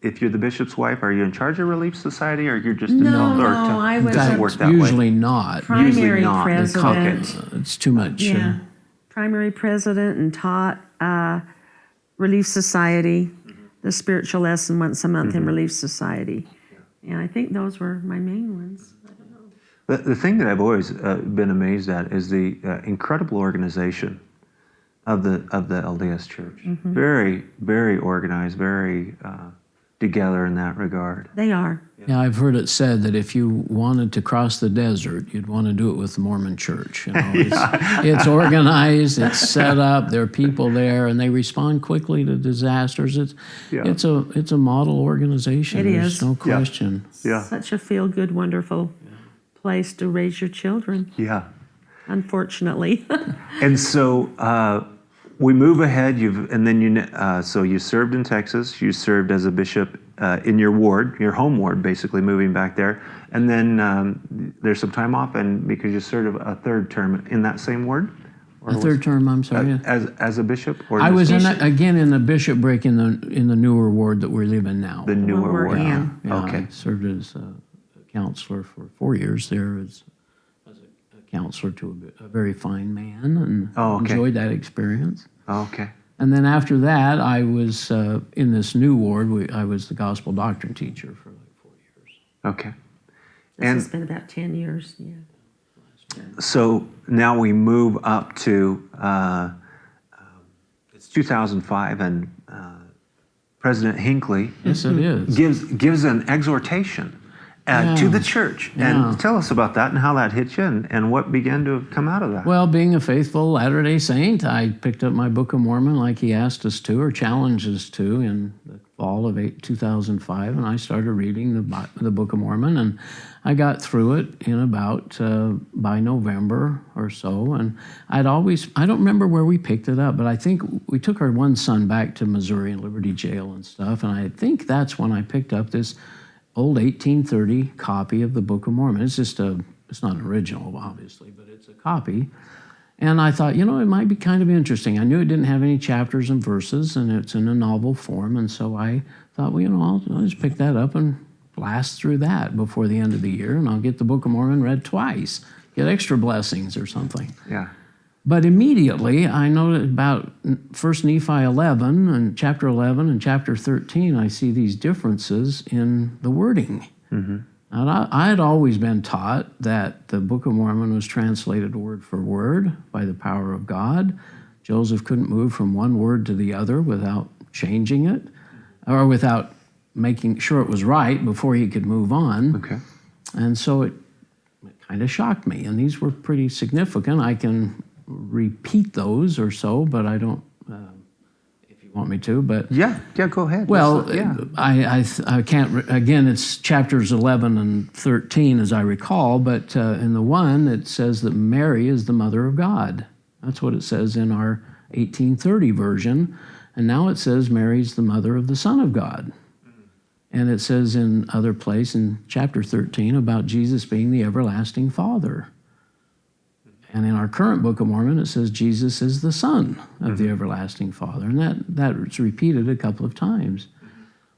Speaker 1: if you're the bishop's wife, are you in charge of Relief Society, or you're just
Speaker 3: I was
Speaker 1: doesn't
Speaker 3: a
Speaker 1: work that
Speaker 2: Usually
Speaker 1: way?
Speaker 2: not.
Speaker 3: primary
Speaker 1: not.
Speaker 3: president.
Speaker 2: It's too much.
Speaker 3: Yeah, primary president, and taught Relief Society, the spiritual lesson once a month in Relief Society. And I think those were my main ones.
Speaker 1: The thing that I've always been amazed at is the incredible organization of the LDS Church. Very, very organized, very together in that regard.
Speaker 3: They are.
Speaker 2: Yeah, I've heard it said that if you wanted to cross the desert, you'd want to do it with the Mormon Church. It's organized, it's set up, there are people there, and they respond quickly to disasters. It's a model organization.
Speaker 3: It
Speaker 2: There's
Speaker 3: is.
Speaker 2: no question.
Speaker 1: Yeah.
Speaker 3: Such a feel-good, wonderful place to raise your children,
Speaker 1: Yeah.
Speaker 3: unfortunately.
Speaker 1: And so we move ahead. So you served in Texas. You served as a bishop in your ward, your home ward, basically moving back there. And then there's some time off, and because you served a third term in that same ward.
Speaker 2: A third term, I'm sorry.
Speaker 1: As a bishop, or
Speaker 2: I was
Speaker 1: just
Speaker 2: in the bishopric in the newer ward that we live in now.
Speaker 1: the newer
Speaker 3: we're
Speaker 1: ward.
Speaker 3: in.
Speaker 2: Yeah,
Speaker 1: Okay.
Speaker 2: I served as a counselor for 4 years there as a counselor to a very fine man, and enjoyed that experience.
Speaker 1: Okay.
Speaker 2: And then after that, I was in this new ward. I was the gospel doctrine teacher for like 4 years.
Speaker 1: Okay.
Speaker 3: This
Speaker 1: And
Speaker 3: has been about 10 years, yeah.
Speaker 1: so now we move up to it's 2005, and President Hinckley
Speaker 2: Yes, it is.
Speaker 1: gives an exhortation to the church.
Speaker 2: Yeah.
Speaker 1: And tell us about that and how that hit you, and what began to come out of that.
Speaker 2: Well, being a faithful Latter-day Saint, I picked up my Book of Mormon like he asked us to, or challenged us to, in the fall of 2005, and I started reading the Book of Mormon, and I got through it in about by November or so. And I don't remember where we picked it up, but I think we took our one son back to Missouri and Liberty Jail and stuff, and I think that's when I picked up this old 1830 copy of the Book of Mormon. It's not an original, obviously, but it's a copy. And I thought, it might be kind of interesting. I knew it didn't have any chapters and verses, and it's in a novel form. And so I thought, I'll just pick that up and blast through that before the end of the year, and I'll get the Book of Mormon read twice, get extra blessings or something.
Speaker 1: Yeah.
Speaker 2: But immediately, I noted about 1 Nephi 11 and chapter 11 and chapter 13, I see these differences in the wording. Mm-hmm. And I had always been taught that the Book of Mormon was translated word for word by the power of God. Joseph couldn't move from one word to the other without changing it, or without making sure it was right before he could move on.
Speaker 1: Okay.
Speaker 2: And so it kind of shocked me. And these were pretty significant. I can repeat those or so, but I don't, if you want me to. But
Speaker 1: yeah, go ahead.
Speaker 2: Well, I can't, again, it's chapters 11 and 13 as I recall, but in the one it says that Mary is the mother of God. That's what it says in our 1830 version. And now it says Mary's the mother of the Son of God. And it says in other place in chapter 13 about Jesus being the everlasting Father. And in our current Book of Mormon, it says Jesus is the Son of the everlasting Father. And that's repeated a couple of times.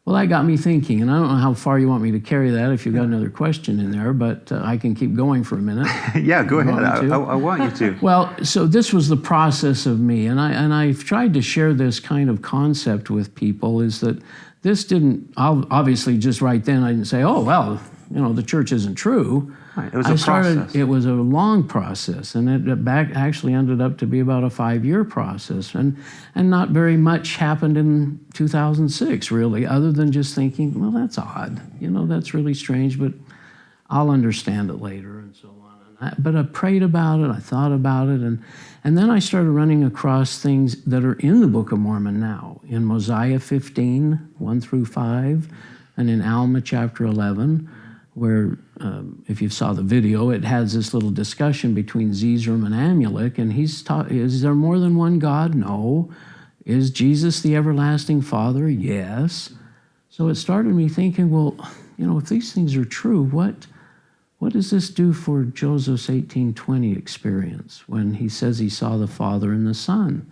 Speaker 2: Well, that got me thinking, and I don't know how far you want me to carry that if you've got another question in there, but I can keep going for a minute.
Speaker 1: Yeah, go ahead. I want you to.
Speaker 2: Well, so this was the process of me, and I've tried to share this kind of concept with people, is that this didn't, obviously just right then I didn't say, oh, well, the church isn't true.
Speaker 1: Right. It was a process.
Speaker 2: It was a long process, and it actually ended up to be about a 5-year process. And not very much happened in 2006, really, other than just thinking, well, that's odd. That's really strange, but I'll understand it later and so on. But I prayed about it, I thought about it, and then I started running across things that are in the Book of Mormon now, in Mosiah 15, 1 through 5, and in Alma chapter 11, where, if you saw the video, it has this little discussion between Zezrom and Amulek, and he's taught, is there more than one God? No. Is Jesus the everlasting Father? Yes. So it started me thinking, well, if these things are true, what does this do for Joseph's 1820 experience when he says he saw the Father and the Son?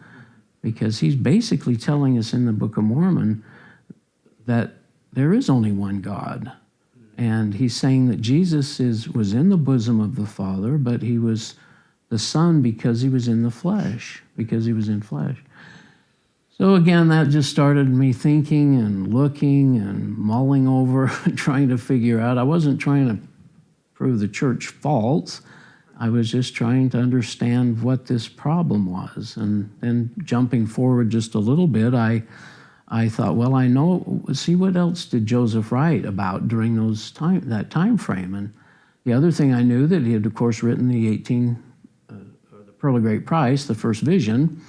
Speaker 2: Because he's basically telling us in the Book of Mormon that there is only one God. And he's saying that Jesus was in the bosom of the Father, but he was the Son because he was in the flesh, because he was in flesh. So again, that just started me thinking and looking and mulling over, trying to figure out. I wasn't trying to prove the church false. I was just trying to understand what this problem was. And then jumping forward just a little bit, I thought, well, I know, see what else did Joseph write about during that time frame. And the other thing I knew that he had, of course, written the Pearl of Great Price, the first vision,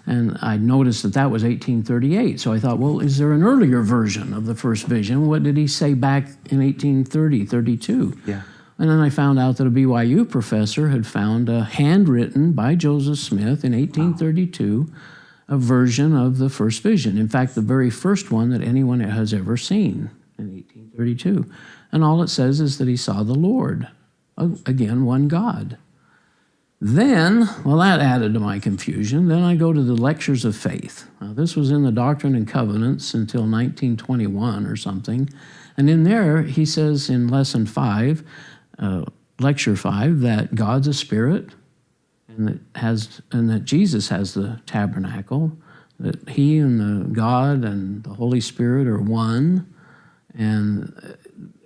Speaker 2: and I noticed that was 1838. So I thought, well, is there an earlier version of the first vision? What did he say back in 1830, 32?
Speaker 1: Yeah.
Speaker 2: And then I found out that a BYU professor had found a handwritten by Joseph Smith in 1832 a version of the first vision. In fact, the very first one that anyone has ever seen in 1832. And all it says is that he saw the Lord. Again, one God. Then, well, that added to my confusion. Then I go to the Lectures of Faith. Now, this was in the Doctrine and Covenants until 1921 or something. And in there, he says in Lesson 5, Lecture 5, that God's a spirit, and that Jesus has the tabernacle, that he and the God and the Holy Spirit are one. And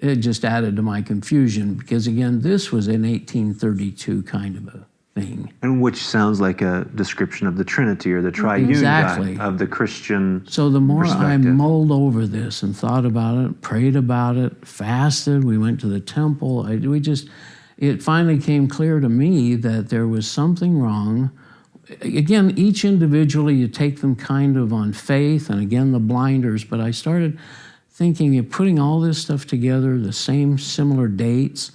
Speaker 2: it just added to my confusion because, again, this was an 1832 kind of a thing.
Speaker 1: And which sounds like a description of the Trinity or the triune
Speaker 2: Exactly.
Speaker 1: God of the Christian
Speaker 2: So the more I
Speaker 1: perspective.
Speaker 2: mulled over this and thought about it, prayed about it, fasted, we went to the temple, it finally came clear to me that there was something wrong. Again, each individually, you take them kind of on faith, and again, the blinders, but I started thinking of putting all this stuff together, the same similar dates.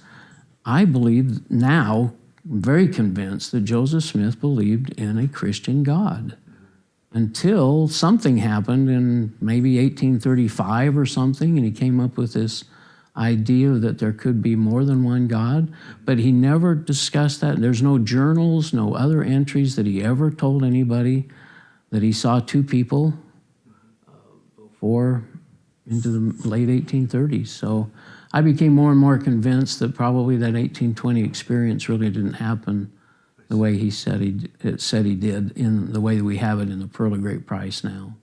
Speaker 2: I believe now, very convinced that Joseph Smith believed in a Christian God until something happened in maybe 1835 or something, and he came up with this idea that there could be more than one God, but he never discussed that. There's no journals, no other entries that he ever told anybody that he saw two people before into the late 1830s. So I became more and more convinced that probably that 1820 experience really didn't happen the way he said he did, in the way that we have it in the Pearl of Great Price now.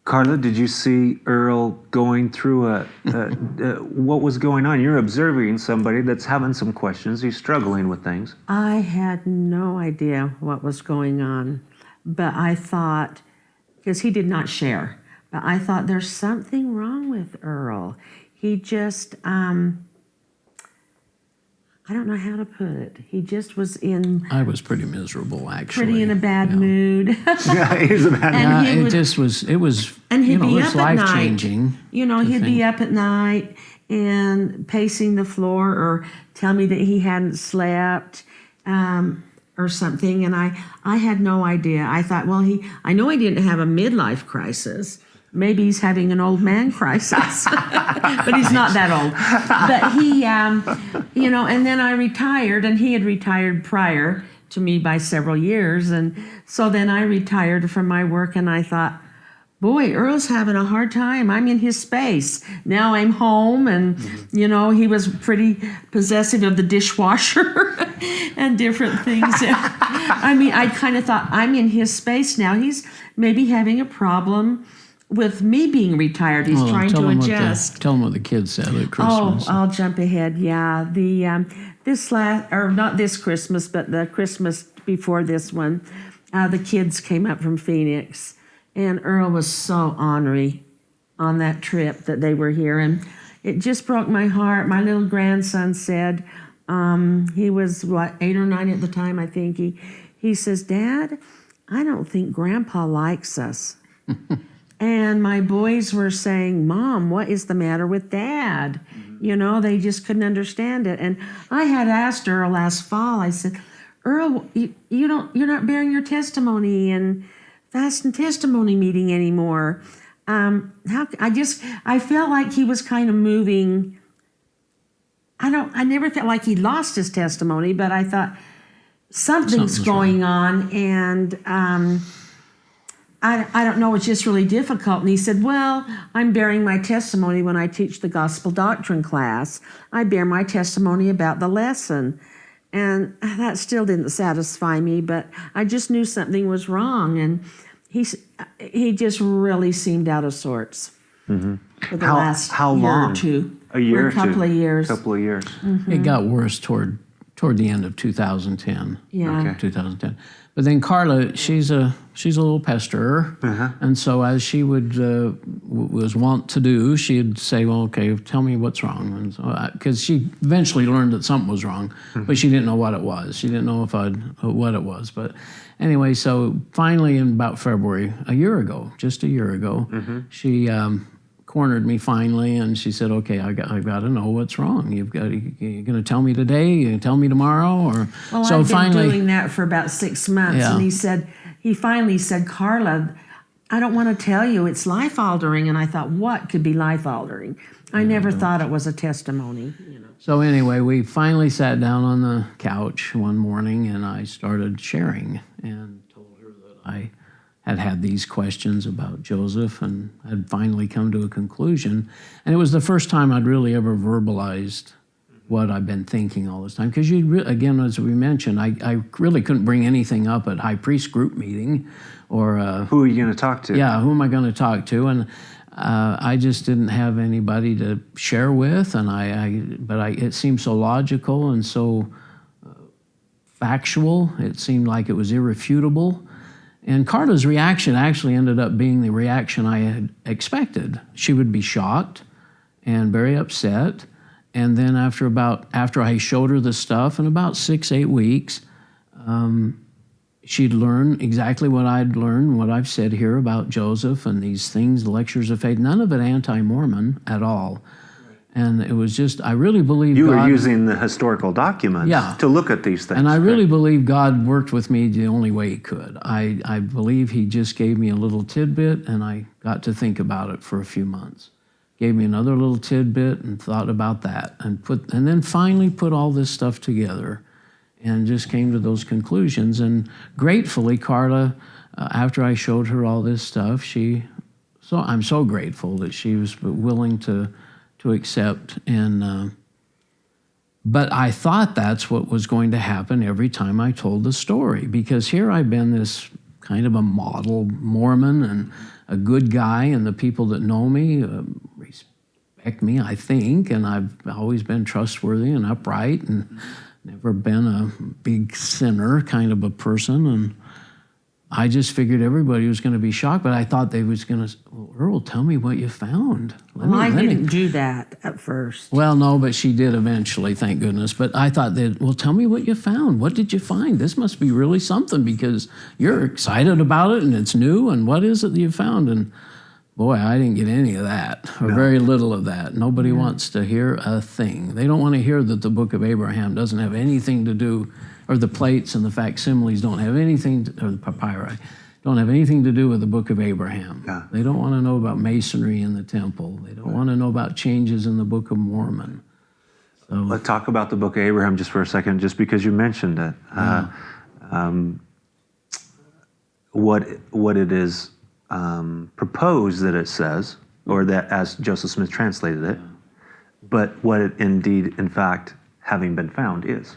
Speaker 1: Carla, did you see Earl going through what was going on? You're observing somebody that's having some questions. He's struggling with things.
Speaker 3: I had no idea what was going on, but I thought, because he did not share, but I thought there's something wrong with Earl. He just, I don't know how to put it. He just was
Speaker 2: I was pretty miserable, actually.
Speaker 3: pretty in a bad mood.
Speaker 1: Yeah, he's a bad
Speaker 3: And he
Speaker 2: It
Speaker 3: would-
Speaker 2: just was, it was,
Speaker 3: And he'd be
Speaker 2: it was
Speaker 3: up at night.
Speaker 2: life-changing.
Speaker 3: He'd be up at night and pacing the floor, or tell me that he hadn't slept or something. And I had no idea. I thought, well, I know he didn't have a midlife crisis. Maybe he's having an old man crisis, but he's not that old. But he, and then I retired, and he had retired prior to me by several years. And so then I retired from my work, and I thought, boy, Earl's having a hard time. I'm in his space. Now I'm home, and, he was pretty possessive of the dishwasher and different things. I kind of thought, I'm in his space now. He's maybe having a problem with me being retired. He's trying to adjust.
Speaker 2: Tell him what the kids said at Christmas.
Speaker 3: Oh, I'll jump ahead. Yeah, not this Christmas, but the Christmas before this one, the kids came up from Phoenix, and Earl was so ornery on that trip that they were here, and it just broke my heart. My little grandson said, he was 8 or 9 at the time, I think. He says, "Dad, I don't think Grandpa likes us." And my boys were saying, "Mom, what is the matter with Dad?" They just couldn't understand it. And I had asked Earl last fall, I said, "Earl, you're not bearing your testimony in fast and testimony meeting anymore. I felt like he was kind of moving. I never felt like he lost his testimony, but I thought something's going on, and I don't know, it's just really difficult." And he said, "Well, I'm bearing my testimony when I teach the gospel doctrine class. I bear my testimony about the lesson." And that still didn't satisfy me, but I just knew something was wrong. And he just really seemed out of sorts for the last
Speaker 1: how
Speaker 3: year
Speaker 1: long?
Speaker 3: or two.
Speaker 1: A year
Speaker 3: or
Speaker 1: or
Speaker 3: a couple of years.
Speaker 1: Couple of years.
Speaker 2: It got worse toward the end of 2010.
Speaker 3: Yeah.
Speaker 1: Okay.
Speaker 2: 2010. But then Carla, she's a little pesterer, and so as she was wont to do, she'd say, "Well, okay, tell me what's wrong," and so because she eventually learned that something was wrong, but she didn't know what it was. She didn't know what it was. But anyway, so finally in about February, just a year ago, she cornered me finally, and she said, "Okay, I got to know what's wrong. You're going to tell me today? You're going to tell me tomorrow?" Or
Speaker 3: Well,
Speaker 2: so
Speaker 3: I've been
Speaker 2: finally,
Speaker 3: doing that for about 6 months,
Speaker 2: Yeah.
Speaker 3: and he finally said, "Carla, I don't want to tell you, it's life-altering." And I thought, what could be life-altering? I never thought it was a testimony.
Speaker 2: So anyway, we finally sat down on the couch one morning, and I started sharing and told her that I had these questions about Joseph and had finally come to a conclusion. And it was the first time I'd really ever verbalized what I've been thinking all this time. Because again, as we mentioned, I really couldn't bring anything up at high priest group meeting or...
Speaker 1: Who are you going to talk to?
Speaker 2: Yeah, who am I going to talk to? And I just didn't have anybody to share with, and it seemed so logical and so factual. It seemed like it was irrefutable. And Carla's reaction actually ended up being the reaction I had expected. She would be shocked and very upset. And then after I showed her the stuff, in about 6-8 weeks, she'd learn exactly what I'd learned, what I've said here about Joseph and these things, the lectures of faith, none of it anti-Mormon at all. And it was just, I really believe
Speaker 1: You
Speaker 2: God...
Speaker 1: were using the historical documents to look at these things.
Speaker 2: And I really believe God worked with me the only way he could. I believe he just gave me a little tidbit, and I got to think about it for a few months. gave me another little tidbit and thought about that and then finally put all this stuff together and just came to those conclusions. And gratefully, Carla, after I showed her all this stuff, I'm so grateful that she was willing to accept. And but I thought that's what was going to happen every time I told the story, because here I've been this kind of a model Mormon and a good guy, and the people that know me respect me, I think, and I've always been trustworthy and upright and never been a big sinner kind of a person. And I just figured everybody was going to be shocked, but I thought they was going to, well, Earl, tell me what you found.
Speaker 3: I didn't do that at first.
Speaker 2: Well, no, but she did eventually, thank goodness. But I thought that, well, tell me what you found. What did you find? This must be really something, because you're excited about it and it's new, and what is it that you found? And boy, I didn't get any of that, or very little of that. Nobody wants to hear a thing. They don't want to hear that the Book of Abraham doesn't have anything to do, or the plates and the facsimiles don't have anything, or the papyri, don't have anything to do with the Book of Abraham.
Speaker 1: Yeah.
Speaker 2: They don't want to know about masonry in the temple. They don't want to know about changes in the Book of Mormon. So,
Speaker 1: Let's talk about the Book of Abraham just for a second, just because you mentioned it. What it is proposed that it says, or that as Joseph Smith translated it, but what it indeed, in fact, having been found is.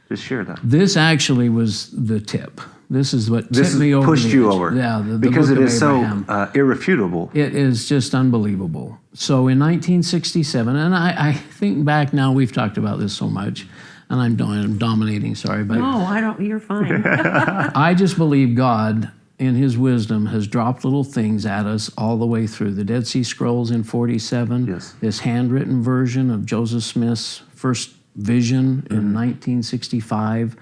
Speaker 1: Just share that.
Speaker 2: this actually was the tip. This is what tipped me over.
Speaker 1: Pushed
Speaker 2: the
Speaker 1: you
Speaker 2: edge.
Speaker 1: over.
Speaker 2: Yeah, the
Speaker 1: because
Speaker 2: Book
Speaker 1: it
Speaker 2: of
Speaker 1: is
Speaker 2: Abraham.
Speaker 1: so irrefutable.
Speaker 2: It is just unbelievable. So in 1967, and I think back now, we've talked about this so much, and I'm dominating, sorry, but
Speaker 3: No, I don't. You're fine.
Speaker 2: I just believe God, in his wisdom, has dropped little things at us all the way through. The Dead Sea Scrolls in 47,
Speaker 1: Yes.
Speaker 2: this handwritten version of Joseph Smith's first vision in 1965,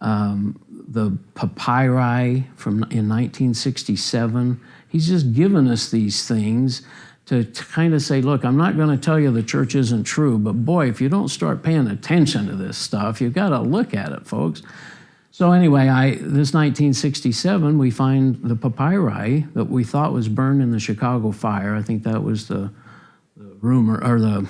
Speaker 2: the papyri in 1967. He's just given us these things to kind of say, look, I'm not going to tell you the church isn't true, but boy, if you don't start paying attention to this stuff, you've got to look at it, folks. So anyway, this 1967, we find the papyri that we thought was burned in the Chicago fire. I think that was the rumor, or the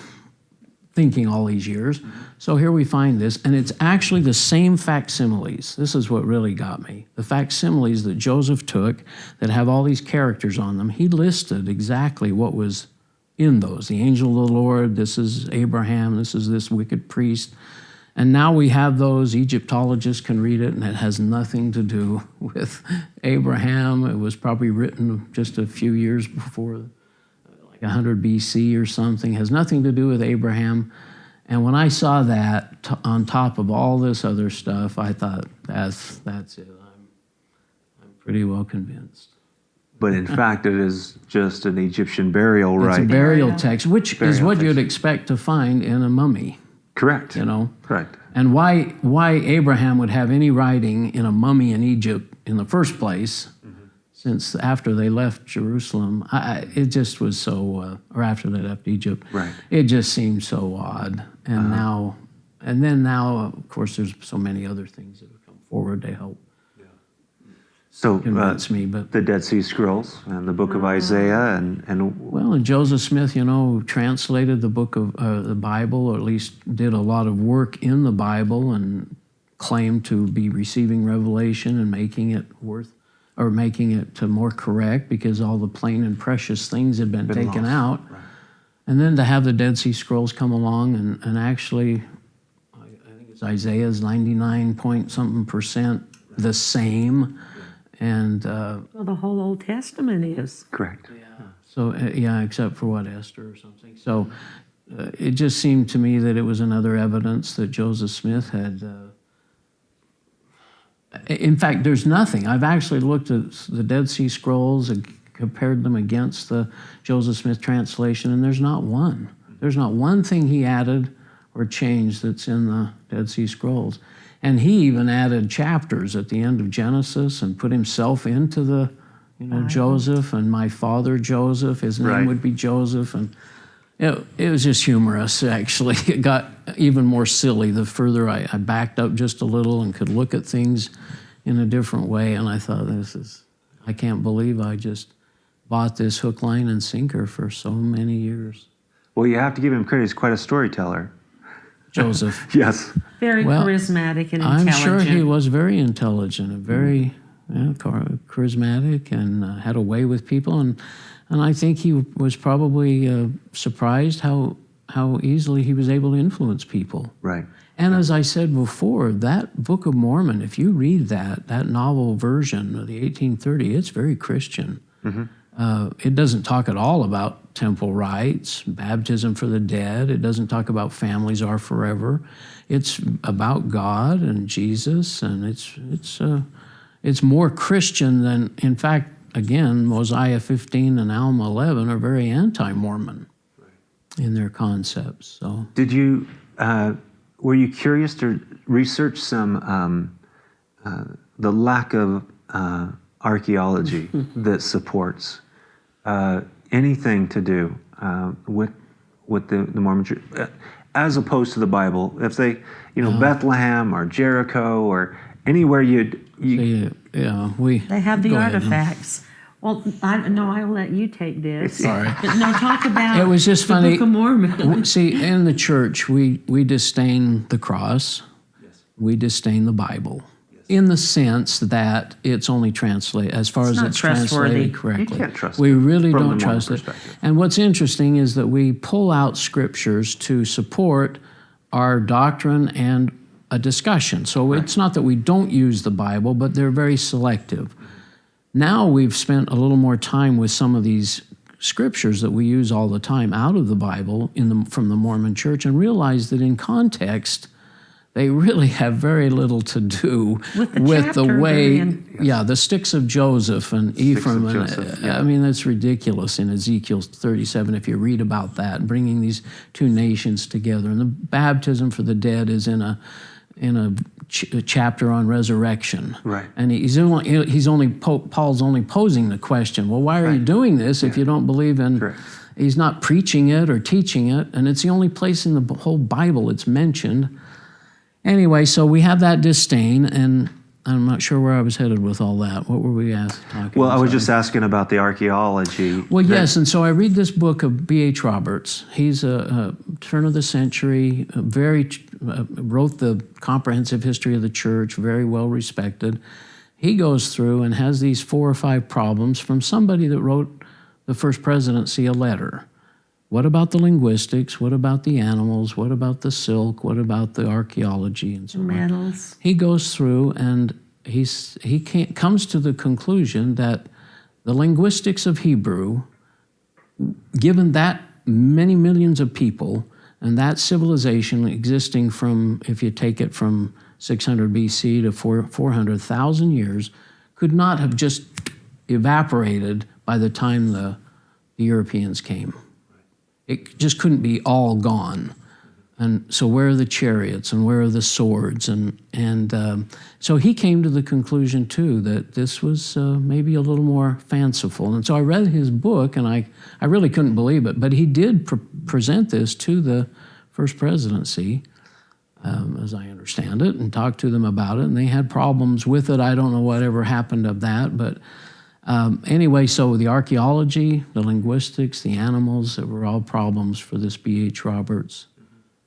Speaker 2: thinking all these years. So here we find this, and it's actually the same facsimiles. This is what really got me. The facsimiles that Joseph took that have all these characters on them, he listed exactly what was in those. The angel of the Lord, this is Abraham, this is this wicked priest. And now we have those, Egyptologists can read it, and it has nothing to do with Abraham. It was probably written just a few years before, like 100 BC or something. It has nothing to do with Abraham. And when I saw that on top of all this other stuff, I thought, that's it. I'm pretty well convinced.
Speaker 1: But in fact, it is just an Egyptian burial
Speaker 2: It's
Speaker 1: rite.
Speaker 2: a burial text, which is
Speaker 1: Burial
Speaker 2: what
Speaker 1: text.
Speaker 2: you'd expect to find in a mummy,
Speaker 1: Correct.
Speaker 2: you know.
Speaker 1: Correct.
Speaker 2: And why Abraham would have any writing in a mummy in Egypt in the first place, since after they left Jerusalem, it just was so, or after they left Egypt,
Speaker 1: Right.
Speaker 2: it just seemed so odd. And now, of course, there's so many other things that have come forward to help
Speaker 1: So
Speaker 2: convince me. But
Speaker 1: the Dead Sea Scrolls and the Book of Isaiah and
Speaker 2: well, and Joseph Smith, translated the book of the Bible, or at least did a lot of work in the Bible, and claimed to be receiving revelation and making it more correct, because all the plain and precious things had been taken
Speaker 1: lost.
Speaker 2: out.
Speaker 1: Right.
Speaker 2: And then to have the Dead Sea Scrolls come along and actually, I think it's Isaiah's 99-point-something% the same. And
Speaker 3: Well, the whole Old Testament is.
Speaker 1: correct.
Speaker 2: so, except for what, Esther or something. So it just seemed to me that it was another evidence that Joseph Smith had. In fact, there's nothing. I've actually looked at the Dead Sea Scrolls and compared them against the Joseph Smith translation, and there's not one. There's not one thing he added or changed that's in the Dead Sea Scrolls. And he even added chapters at the end of Genesis and put himself into the, Joseph, and my father Joseph, his name
Speaker 1: Right.
Speaker 2: would be Joseph. And it was just humorous, actually. It got even more silly the further I backed up just a little and could look at things in a different way. And I thought, I can't believe I just bought this hook, line, and sinker for so many years.
Speaker 1: Well, you have to give him credit. He's quite a storyteller.
Speaker 2: Joseph.
Speaker 1: Yes.
Speaker 3: Very
Speaker 2: Well,
Speaker 3: charismatic and
Speaker 2: I'm
Speaker 3: intelligent.
Speaker 2: sure he was very intelligent and very charismatic and had a way with people. And I think he was probably surprised how easily he was able to influence people.
Speaker 1: Right.
Speaker 2: And as I said before, that Book of Mormon, if you read that novel version of the 1830, it's very Christian. It doesn't talk at all about temple rites, baptism for the dead. It doesn't talk about families are forever. It's about God and Jesus, and it's more Christian than, in fact, again, Mosiah 15 and Alma 11 are very anti-Mormon in their concepts. So,
Speaker 1: Did you were you curious to research some the lack of archaeology that supports anything to do with the Mormon Church, as opposed to the Bible? If they, Bethlehem or Jericho or anywhere
Speaker 2: we
Speaker 3: They have the
Speaker 2: Go ahead.
Speaker 3: artifacts. Well, I'll let you take this.
Speaker 2: Sorry.
Speaker 3: No, talk about
Speaker 2: It was just
Speaker 3: the
Speaker 2: funny.
Speaker 3: Book of Mormon.
Speaker 2: See, in the church, we disdain the cross. We disdain the Bible. In the sense that it's only translated, as far as
Speaker 3: not
Speaker 2: it's
Speaker 3: trustworthy.
Speaker 2: translated correctly.
Speaker 1: You can't trust
Speaker 2: we
Speaker 1: it
Speaker 2: really
Speaker 1: from the
Speaker 2: don't
Speaker 1: Mormon
Speaker 2: trust it.
Speaker 1: perspective.
Speaker 2: And what's interesting is that we pull out scriptures to support our doctrine and a discussion. So it's not that we don't use the Bible, but they're very selective. Now we've spent a little more time with some of these scriptures that we use all the time out of the Bible from the Mormon Church, and realize that in context, they really have very little to do
Speaker 3: With the
Speaker 2: the
Speaker 3: chapter
Speaker 2: way,
Speaker 3: they're in.
Speaker 2: the sticks of Joseph and Ephraim.
Speaker 1: of
Speaker 2: And,
Speaker 1: Joseph, yeah.
Speaker 2: I mean, that's ridiculous in Ezekiel 37 if you read about that, bringing these two nations together. And the baptism for the dead is in a chapter on resurrection.
Speaker 1: Right.
Speaker 2: And Paul's only posing the question, well, why are you doing this if you don't believe in?
Speaker 1: Correct.
Speaker 2: He's not preaching it or teaching it, and it's the only place in the whole Bible it's mentioned. Anyway, so we have that disdain, and I'm not sure where I was headed with all that. What were we talking
Speaker 1: Well, I was
Speaker 2: Sorry.
Speaker 1: just asking about the archaeology.
Speaker 2: Well, yes, and so I read this book of B.H. Roberts. He's a turn of the century, wrote the comprehensive history of the church, very well respected. He goes through and has these 4 or 5 problems from somebody that wrote the first presidency a letter. What about the linguistics? What about the animals? What about the silk? What about the archaeology and so on?
Speaker 3: Medals.
Speaker 2: He goes through and comes to the conclusion that the linguistics of Hebrew, given that many millions of people and that civilization existing from, if you take it from 600 BC to 400,000 years, could not have just evaporated by the time the Europeans came. It just couldn't be all gone. And so where are the chariots and where are the swords? And so he came to the conclusion too that this was maybe a little more fanciful. And so I read his book and I really couldn't believe it, but he did present this to the first presidency, as I understand it, and talked to them about it, and they had problems with it. I don't know whatever happened of that, but anyway, so the archaeology, the linguistics, the animals, they were all problems for this B.H. Roberts.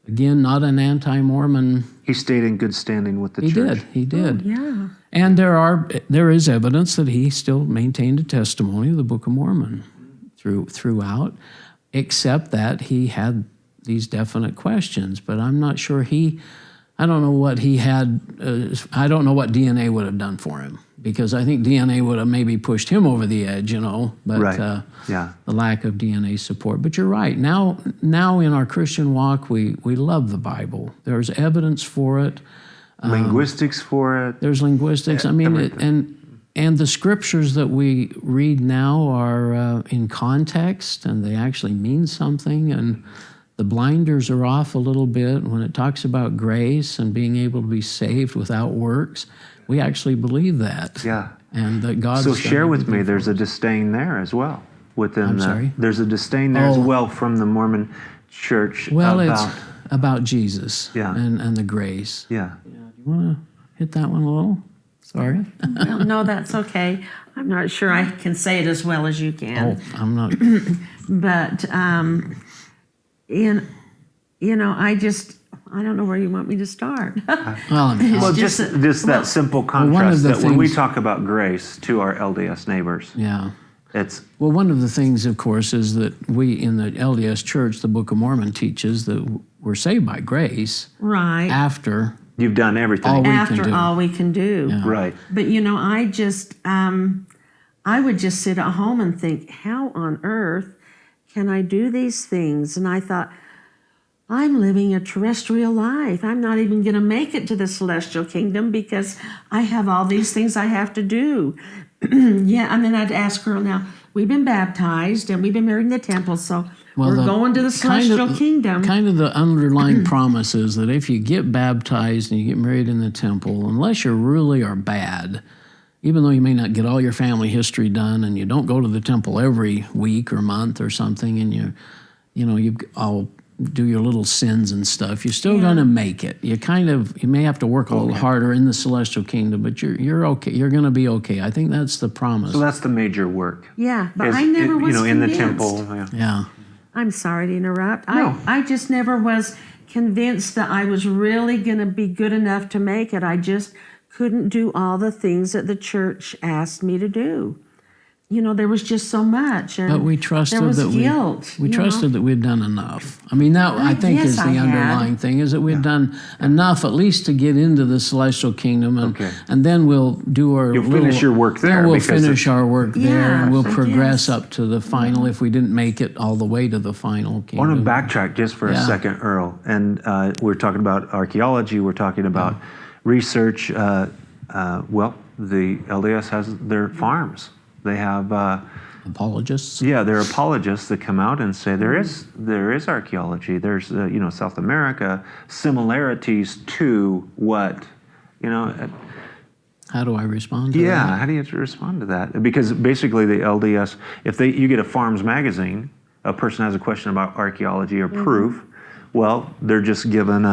Speaker 2: Again, not an anti-Mormon.
Speaker 1: He stayed in good standing with the church.
Speaker 2: He did.
Speaker 3: Yeah.
Speaker 2: And there is evidence that he still maintained a testimony of the Book of Mormon throughout, except that he had these definite questions. But I'm not sure I don't know what he had, I don't know what DNA would have done for him, because I think DNA would have maybe pushed him over the edge, but
Speaker 1: Right. Yeah.
Speaker 2: the lack of DNA support. But you're right. Now in our Christian walk, we love the Bible. There's evidence for it.
Speaker 1: Linguistics for it.
Speaker 2: There's linguistics. I mean,
Speaker 1: everything.
Speaker 2: and the scriptures that we read now are in context, and they actually mean something. And the blinders are off a little bit when it talks about grace and being able to be saved without works. We actually believe that.
Speaker 1: Yeah.
Speaker 2: And that God's
Speaker 1: So
Speaker 2: done
Speaker 1: share with
Speaker 2: everything
Speaker 1: me, there's
Speaker 2: for
Speaker 1: a
Speaker 2: us.
Speaker 1: disdain there as well.
Speaker 2: I'm sorry?
Speaker 1: There's a disdain there as well from the Mormon church
Speaker 2: Well,
Speaker 1: about...
Speaker 2: it's about Jesus
Speaker 1: Yeah.
Speaker 2: and the grace.
Speaker 1: Yeah.
Speaker 2: Do you want to hit that one a little? Sorry.
Speaker 3: Well, no, that's okay. I'm not sure I can say it as well as you can.
Speaker 2: Oh, I'm not.
Speaker 3: But, I don't know where you want me to start.
Speaker 2: Well, I mean,
Speaker 1: Well,
Speaker 3: just
Speaker 1: just that simple
Speaker 2: one of
Speaker 1: contrast
Speaker 2: the
Speaker 1: that when we
Speaker 2: things-
Speaker 1: talk about grace to our LDS neighbors,
Speaker 2: yeah.
Speaker 1: it's
Speaker 2: Well, one of the things, of course, is that we in the LDS Church, the Book of Mormon teaches that we're saved by grace
Speaker 3: Right.
Speaker 2: after
Speaker 1: you've done everything.
Speaker 2: all we can
Speaker 3: After
Speaker 2: do.
Speaker 3: all we can do.
Speaker 2: Yeah.
Speaker 1: Right.
Speaker 3: But, I would just sit at home and think, how on earth can I do these things? And I thought, I'm living a terrestrial life. I'm not even going to make it to the celestial kingdom because I have all these things I have to do. Yeah, and then I'd ask her, now, we've been baptized and we've been married in the temple, so we're going to the celestial kingdom.
Speaker 2: Kind of the underlying promise is that if you get baptized and you get married in the temple, unless you really are bad, even though you may not get all your family history done and you don't go to the temple every week or month or something, and you all do your little sins and stuff, you're still going to make it. You may have to work a little harder in the celestial kingdom, but you're okay. You're going to be okay. I think that's the promise.
Speaker 1: So that's the major work.
Speaker 3: Yeah, but I never was
Speaker 1: in the
Speaker 3: convinced.
Speaker 1: temple. Yeah.
Speaker 2: Yeah.
Speaker 3: I'm sorry to interrupt.
Speaker 1: No.
Speaker 3: I just never was convinced that I was really going to be good enough to make it. I just couldn't do all the things that the church asked me to do. There was just so much, and
Speaker 2: But we trusted
Speaker 3: there was
Speaker 2: that
Speaker 3: guilt.
Speaker 2: we trusted that we'd done enough. I mean, that I think
Speaker 3: Yes,
Speaker 2: is the
Speaker 3: I had.
Speaker 2: underlying thing, is that we'd done enough at least to get into the celestial kingdom, and
Speaker 1: Okay.
Speaker 2: and then we'll do our
Speaker 1: You'll finish your work there,
Speaker 2: Then we'll
Speaker 1: because
Speaker 2: finish our work there,
Speaker 3: Yeah,
Speaker 2: and we'll
Speaker 3: I
Speaker 2: progress
Speaker 3: guess.
Speaker 2: up to the final if we didn't make it all the way to the final
Speaker 1: I want
Speaker 2: kingdom.
Speaker 1: to backtrack just for a
Speaker 2: Yeah.
Speaker 1: second, Earl. And we're talking about archaeology. We're talking about research. Well, the LDS has their farms. They have,
Speaker 2: Apologists.
Speaker 1: they're apologists that come out and say there is archaeology. There's, South America, similarities to what,
Speaker 2: How do I respond to
Speaker 1: Yeah,
Speaker 2: that?
Speaker 1: how do you respond to that? Because basically the LDS, if you get a Farms magazine, a person has a question about archaeology or proof, well, they're just given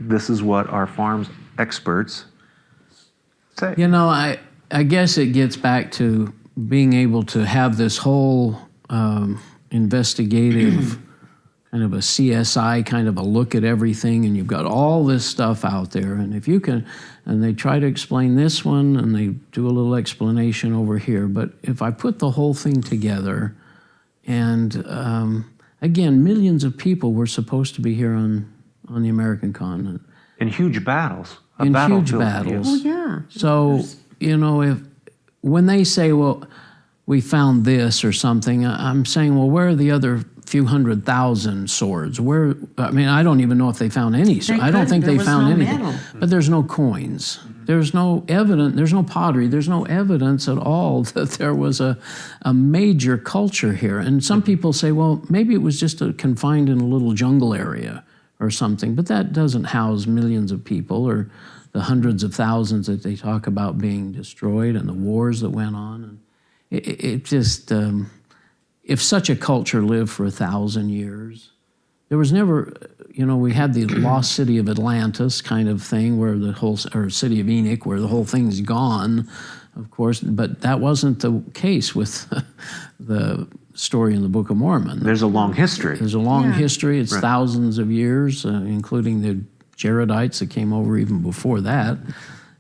Speaker 1: this is what our Farms experts say.
Speaker 2: I guess it gets back to being able to have this whole investigative kind of a CSI kind of a look at everything, and you've got all this stuff out there, and if you can, and they try to explain this one, and they do a little explanation over here, but if I put the whole thing together, and again, millions of people were supposed to be here on the American continent.
Speaker 1: In huge battles.
Speaker 2: In huge
Speaker 1: battlefield,
Speaker 2: battles.
Speaker 1: yes.
Speaker 3: Yeah.
Speaker 2: So, when they say, well, we found this or something, I'm saying, well, where are the other few 100,000 swords? I don't even know if they found any. I don't think they found anything.
Speaker 3: Metal.
Speaker 2: But there's no coins. There's no evidence. There's no pottery. There's no evidence at all that there was a major culture here. And some people say, well, maybe it was just confined in a little jungle area or something. But that doesn't house millions of people or the hundreds of thousands that they talk about being destroyed and the wars that went on. And it just, if such a culture lived for 1,000 years, there was never, we had the lost city of Atlantis kind of thing where or city of Enoch where the whole thing's gone, of course, but that wasn't the case with the story in the Book of Mormon.
Speaker 1: There's a long history.
Speaker 2: There's a long history. It's
Speaker 1: Right.
Speaker 2: thousands of years, including the Jaredites that came over even before that.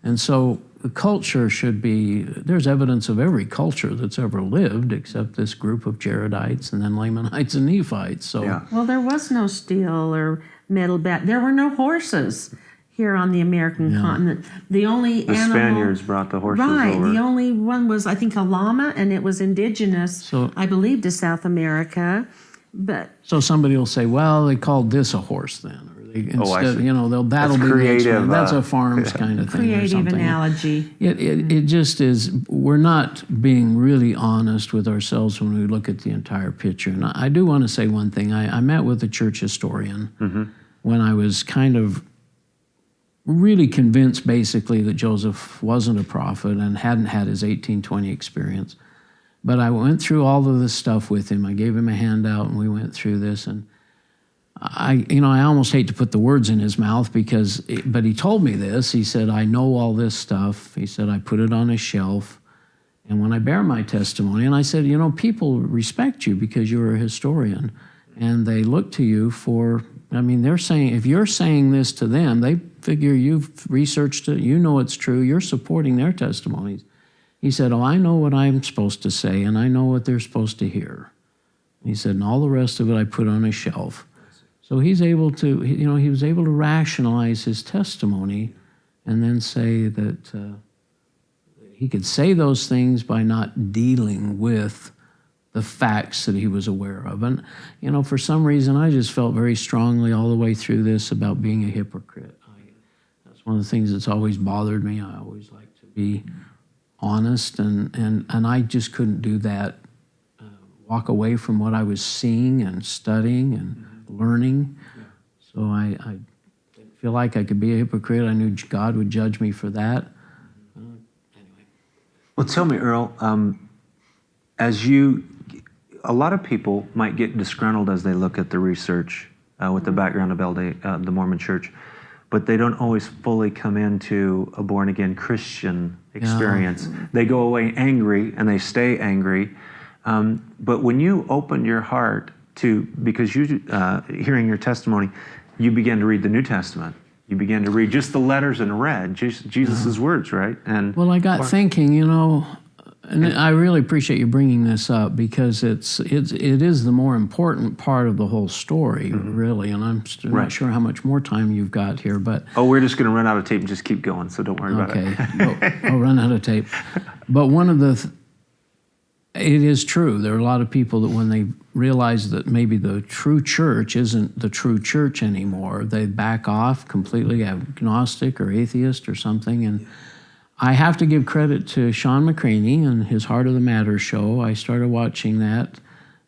Speaker 2: And so the culture should be, there's evidence of every culture that's ever lived except this group of Jaredites and then Lamanites and Nephites. So
Speaker 1: Yeah.
Speaker 3: Well, there was no steel or metal there were no horses here on the American continent. The only
Speaker 1: The
Speaker 3: animal,
Speaker 1: Spaniards brought the horses
Speaker 3: right,
Speaker 1: over.
Speaker 3: the only one was, I think, a llama, and it was indigenous,
Speaker 2: So-
Speaker 3: I believe, to South America. But
Speaker 2: So somebody will say, well, they called this a horse then. Or they,
Speaker 1: I
Speaker 2: instead,
Speaker 1: see.
Speaker 2: that'll be
Speaker 1: creative,
Speaker 2: the explanation. That's a farms kind of thing or
Speaker 3: creative
Speaker 2: something.
Speaker 3: analogy.
Speaker 2: It just is, we're not being really honest with ourselves when we look at the entire picture. And I do want to say one thing. I met with a church historian when I was kind of really convinced basically that Joseph wasn't a prophet and hadn't had his 1820 experience. But I went through all of this stuff with him. I gave him a handout and we went through this. And I almost hate to put the words in his mouth but he told me this. He said, I know all this stuff. He said, I put it on a shelf. And when I bear my testimony, and I said, people respect you because you're a historian, and they look to you for, they're saying, if you're saying this to them, they figure you've researched it, you know it's true, you're supporting their testimonies. He said, I know what I'm supposed to say, and I know what they're supposed to hear. He said, and all the rest of it I put on a shelf. So he's able to, he was able to rationalize his testimony and then say that he could say those things by not dealing with the facts that he was aware of. And, for some reason, I just felt very strongly all the way through this about being a hypocrite. That's one of the things that's always bothered me. I always like to be honest, and I just couldn't do that, walk away from what I was seeing and studying and learning. So I didn't feel like I could be a hypocrite. I knew God would judge me for that.
Speaker 1: Well, tell me, Earl, a lot of people might get disgruntled as they look at the research with the background of the Mormon Church, but they don't always fully come into a born-again Christian experience. Yeah. They go away angry, and they stay angry. But when you opened your heart because you, hearing your testimony, you began to read the New Testament. You began to read just the letters in red, Jesus' words, right?
Speaker 2: Well, I got thinking, and I really appreciate you bringing this up because it is the more important part of the whole story, really. And I'm still not sure how much more time you've got here, but
Speaker 1: we're just going to run out of tape and just keep going, so don't worry about it.
Speaker 2: Okay, I'll run out of tape. But one of it is true. There are a lot of people that when they realize that maybe the true church isn't the true church anymore, they back off completely, agnostic or atheist or something. And I have to give credit to Sean McCraney and his Heart of the Matter show. I started watching that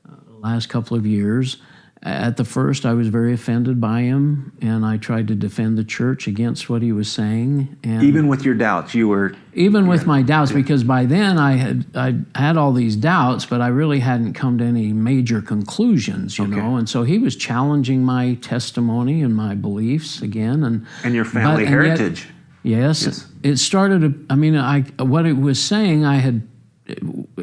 Speaker 2: the last couple of years. At the first, I was very offended by him, and I tried to defend the church against what he was saying. And
Speaker 1: even with your doubts, you were...
Speaker 2: Even with my doubts, because by then I had all these doubts, but I really hadn't come to any major conclusions, you know. And so he was challenging my testimony and my beliefs again. And
Speaker 1: your family heritage.
Speaker 2: Yes. It started, what it was saying, I had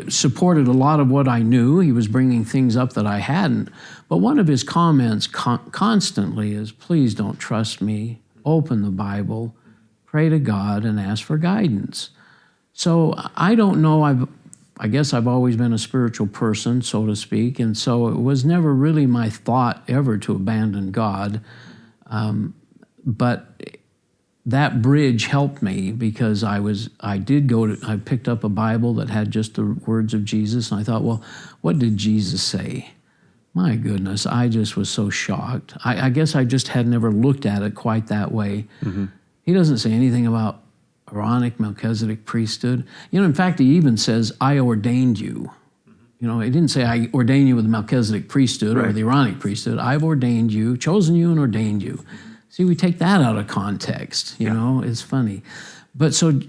Speaker 2: supported a lot of what I knew. He was bringing things up that I hadn't. But one of his comments constantly is, please don't trust me. Open the Bible, pray to God, and ask for guidance. So I don't know. I guess I've always been a spiritual person, so to speak, and so it was never really my thought ever to abandon God. But that bridge helped me because I picked up a Bible that had just the words of Jesus, and I thought, well, what did Jesus say? My goodness, I just was so shocked. I guess I just had never looked at it quite that way. He doesn't say anything about Aaronic Melchizedek priesthood. In fact, he even says, I ordained you. He didn't say, I ordain you with the Melchizedek priesthood or the Aaronic priesthood. I've ordained you, chosen you, and ordained you. See, we take that out of context, you know, it's funny. But so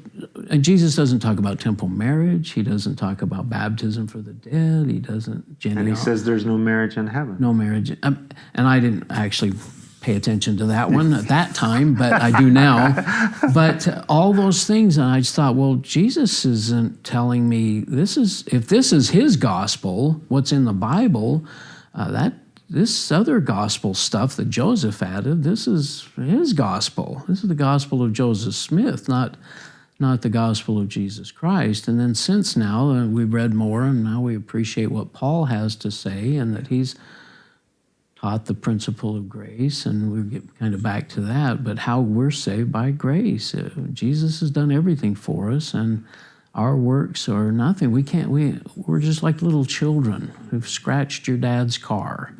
Speaker 2: Jesus doesn't talk about temple marriage. He doesn't talk about baptism for the dead. He doesn't.
Speaker 1: And he says there's no marriage in heaven.
Speaker 2: No marriage. And I didn't actually pay attention to that one at that time, but I do now. But all those things, and I just thought, well, Jesus isn't telling me if this is his gospel, what's in the Bible, this other gospel stuff that Joseph added, this is his gospel. This is the gospel of Joseph Smith, not the gospel of Jesus Christ. And then since now, we've read more, and now we appreciate what Paul has to say, and that he's taught the principle of grace, and we get kind of back to that, but how we're saved by grace. Jesus has done everything for us, and our works are nothing. We're just like little children who've scratched your dad's car.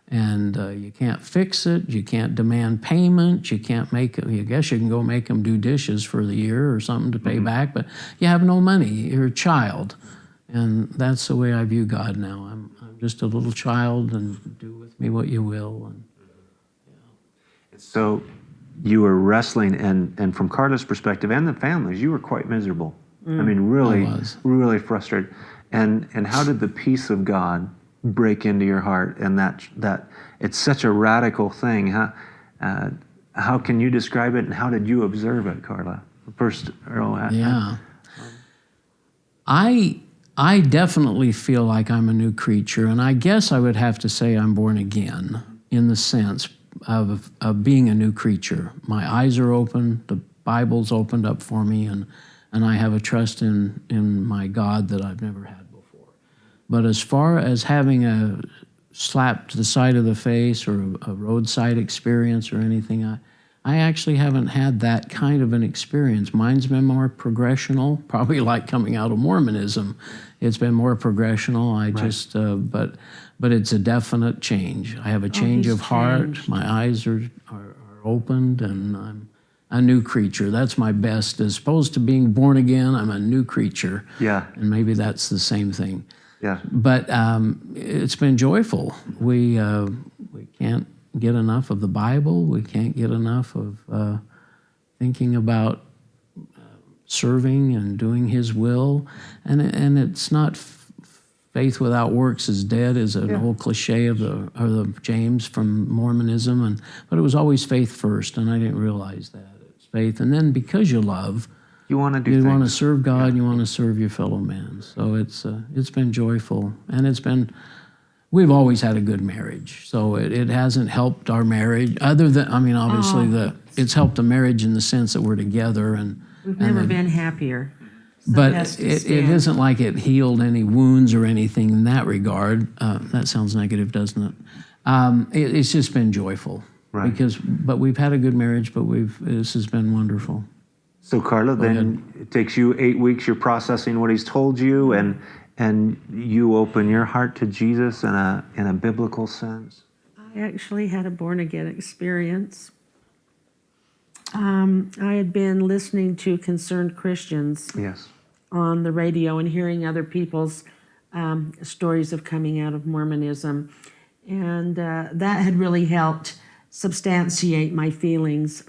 Speaker 2: And you can't fix it. You can't demand payment. You can't I guess you can go make them do dishes for the year or something to pay back, but you have no money. You're a child. And that's the way I view God now. I'm just a little child, and do with me what you will. And,
Speaker 1: So you were wrestling, and from Carla's perspective and the families, you were quite miserable. Really frustrated. And how did the peace of God break into your heart, and that it's such a radical thing. How can you describe it, and how did you observe it, Carla? First, Earl.
Speaker 2: Yeah. I definitely feel like I'm a new creature, and I guess I would have to say I'm born again in the sense of being a new creature. My eyes are open, the Bible's opened up for me, and I have a trust in my God that I've never had before. But as far as having a slap to the side of the face or a roadside experience or anything, I actually haven't had that kind of an experience. Mine's been more progressional, probably like coming out of Mormonism. It's been more progressional. But it's a definite change. I have a change of heart.
Speaker 3: changed.
Speaker 2: My eyes are opened, and I'm a new creature. That's my best. As opposed to being born again, I'm a new creature.
Speaker 1: Yeah.
Speaker 2: And maybe that's the same thing.
Speaker 1: Yeah.
Speaker 2: But it's been joyful. We can't get enough of the Bible. We can't get enough of thinking about serving and doing His will. And it's not faith without works is dead, is an old cliche of the James from Mormonism. But it was always faith first, and I didn't realize that. It's faith. And then because you love,
Speaker 1: You want to do
Speaker 2: you
Speaker 1: things.
Speaker 2: want to serve God, and you want to serve your fellow man. So it's been joyful, and we've always had a good marriage. So it hasn't helped our marriage, other than, obviously it's helped the marriage in the sense that we're together,
Speaker 3: We've never been happier.
Speaker 2: but it isn't like it healed any wounds or anything in that regard. That sounds negative, doesn't it? It's just been joyful,
Speaker 1: Right.
Speaker 2: But we've had a good marriage, but this has been wonderful.
Speaker 1: So Carla, then it takes you 8 weeks. You're processing what He's told you, and you open your heart to Jesus in a biblical sense.
Speaker 3: I actually had a born again experience. I had been listening to concerned Christians
Speaker 1: Yes.
Speaker 3: on the radio and hearing other people's stories of coming out of Mormonism. And that had really helped substantiate my feelings.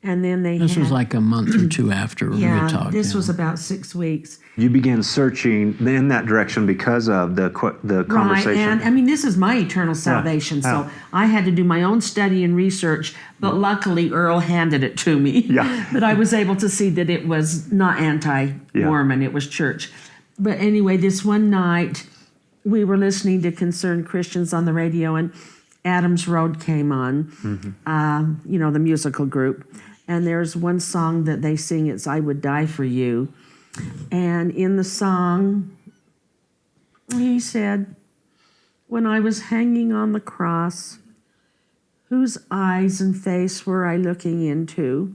Speaker 3: And then
Speaker 2: This was like a month or two after we had talked.
Speaker 3: this was about 6 weeks.
Speaker 1: You began searching in that direction because of the conversation.
Speaker 3: Right, and this is my eternal salvation, so I had to do my own study and research, but luckily Earl handed it to me.
Speaker 1: Yeah.
Speaker 3: But I was able to see that it was not anti-Mormon, it was church. But anyway, this one night, we were listening to concerned Christians on the radio, and Adams Road came on, the musical group. And there's one song that they sing, it's I Would Die For You. And in the song, he said, when I was hanging on the cross, whose eyes and face were I looking into?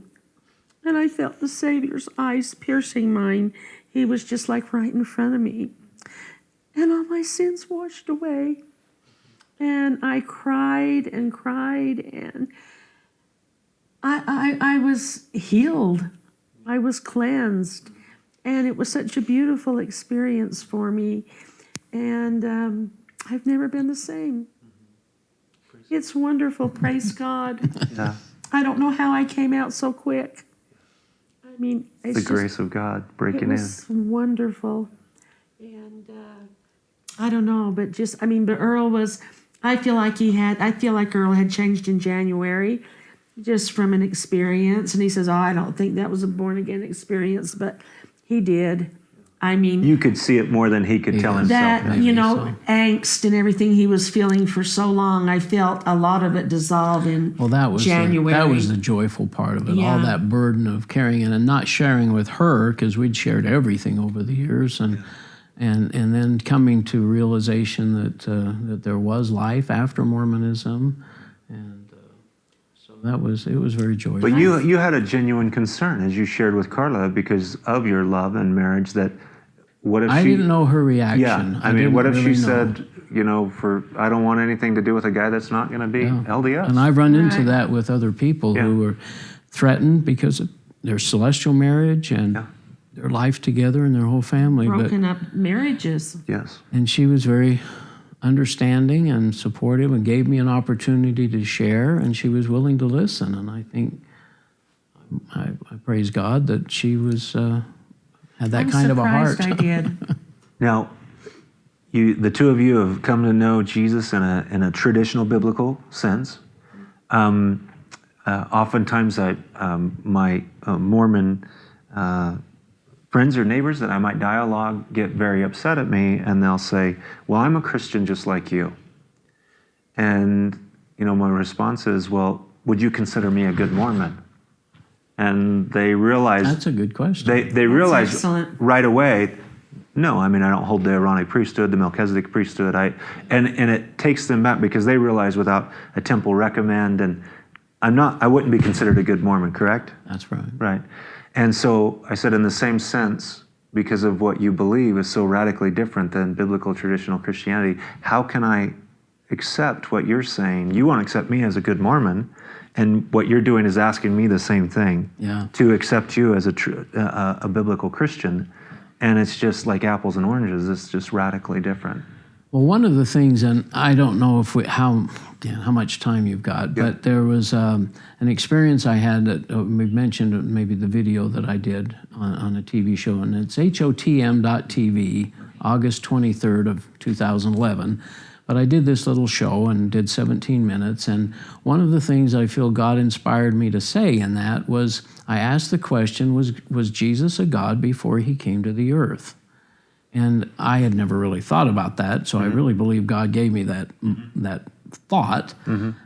Speaker 3: And I felt the Savior's eyes piercing mine. He was just like right in front of me. And all my sins washed away. And I cried and cried, and I was healed. I was cleansed. And it was such a beautiful experience for me. And I've never been the same. It's wonderful. Praise God.
Speaker 1: Yeah.
Speaker 3: I don't know how I came out so quick. It's
Speaker 1: The grace of God breaking
Speaker 3: it was wonderful. And I don't know, but but Earl was, I feel like Earl had changed in January just from an experience. And he says, I don't think that was a born again experience, but he did.
Speaker 1: You could see it more than he could tell himself.
Speaker 3: That,
Speaker 2: maybe so.
Speaker 3: angst and everything he was feeling for so long, I felt a lot of it dissolve in January.
Speaker 2: That was the joyful part of it,
Speaker 3: Yeah.
Speaker 2: all that burden of carrying it and not sharing with her, because we'd shared everything over the years, and then coming to realization that there was life after Mormonism, and so it was very joyful.
Speaker 1: But you had a genuine concern, as you shared with Carla, because of your love and marriage, that what if
Speaker 2: I didn't know her reaction.
Speaker 1: Yeah, what if she
Speaker 2: didn't really know.
Speaker 1: said, I don't want anything to do with a guy that's not going to be LDS.
Speaker 2: And I've run into that with other people who were threatened because of their celestial marriage and their life together and their whole family.
Speaker 3: Broken up marriages.
Speaker 1: Yes.
Speaker 2: And she was very understanding and supportive and gave me an opportunity to share, and she was willing to listen. And I think I praise God that she was had that kind of a heart.
Speaker 3: I'm surprised I did.
Speaker 1: Now, the two of you have come to know Jesus in a traditional biblical sense. Oftentimes, my Mormon friends or neighbors that I might dialogue get very upset at me, and they'll say, "Well, I'm a Christian just like you." And my response is, "Well, would you consider me a good Mormon?" And they realize
Speaker 2: That's a good question.
Speaker 1: They realize
Speaker 3: excellent.
Speaker 1: right away, no, I don't hold the Aaronic priesthood, the Melchizedek priesthood. And it takes them back because they realize without a temple recommend, and I wouldn't be considered a good Mormon, correct?
Speaker 2: That's right.
Speaker 1: Right. And so I said, in the same sense, because of what you believe is so radically different than biblical traditional Christianity, how can I accept what you're saying? You won't accept me as a good Mormon, and what you're doing is asking me the same thing, to accept you as a biblical Christian. And it's just like apples and oranges. It's just radically different.
Speaker 2: Well, one of the things, and I don't know if how much time you've got, but there was an experience I had that we mentioned, maybe the video that I did on a TV show, and it's hotm.tv, August 23rd of 2011. But I did this little show and did 17 minutes, and one of the things I feel God inspired me to say in that was, I asked the question, was Jesus a God before he came to the earth? And I had never really thought about that, so I really believe God gave me that thought,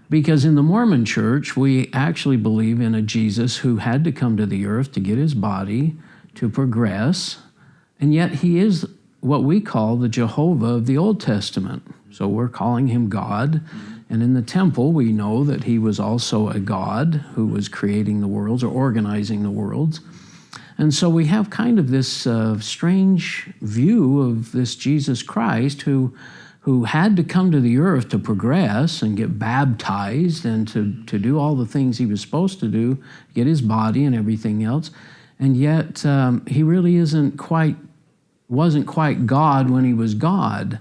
Speaker 2: because in the Mormon church, we actually believe in a Jesus who had to come to the earth to get his body, to progress, and yet he is what we call the Jehovah of the Old Testament. So we're calling him God. And in the temple, we know that he was also a God who was creating the worlds or organizing the worlds. And so we have kind of this strange view of this Jesus Christ who had to come to the earth to progress and get baptized and to do all the things he was supposed to do, get his body and everything else. And yet he really wasn't quite God when he was God.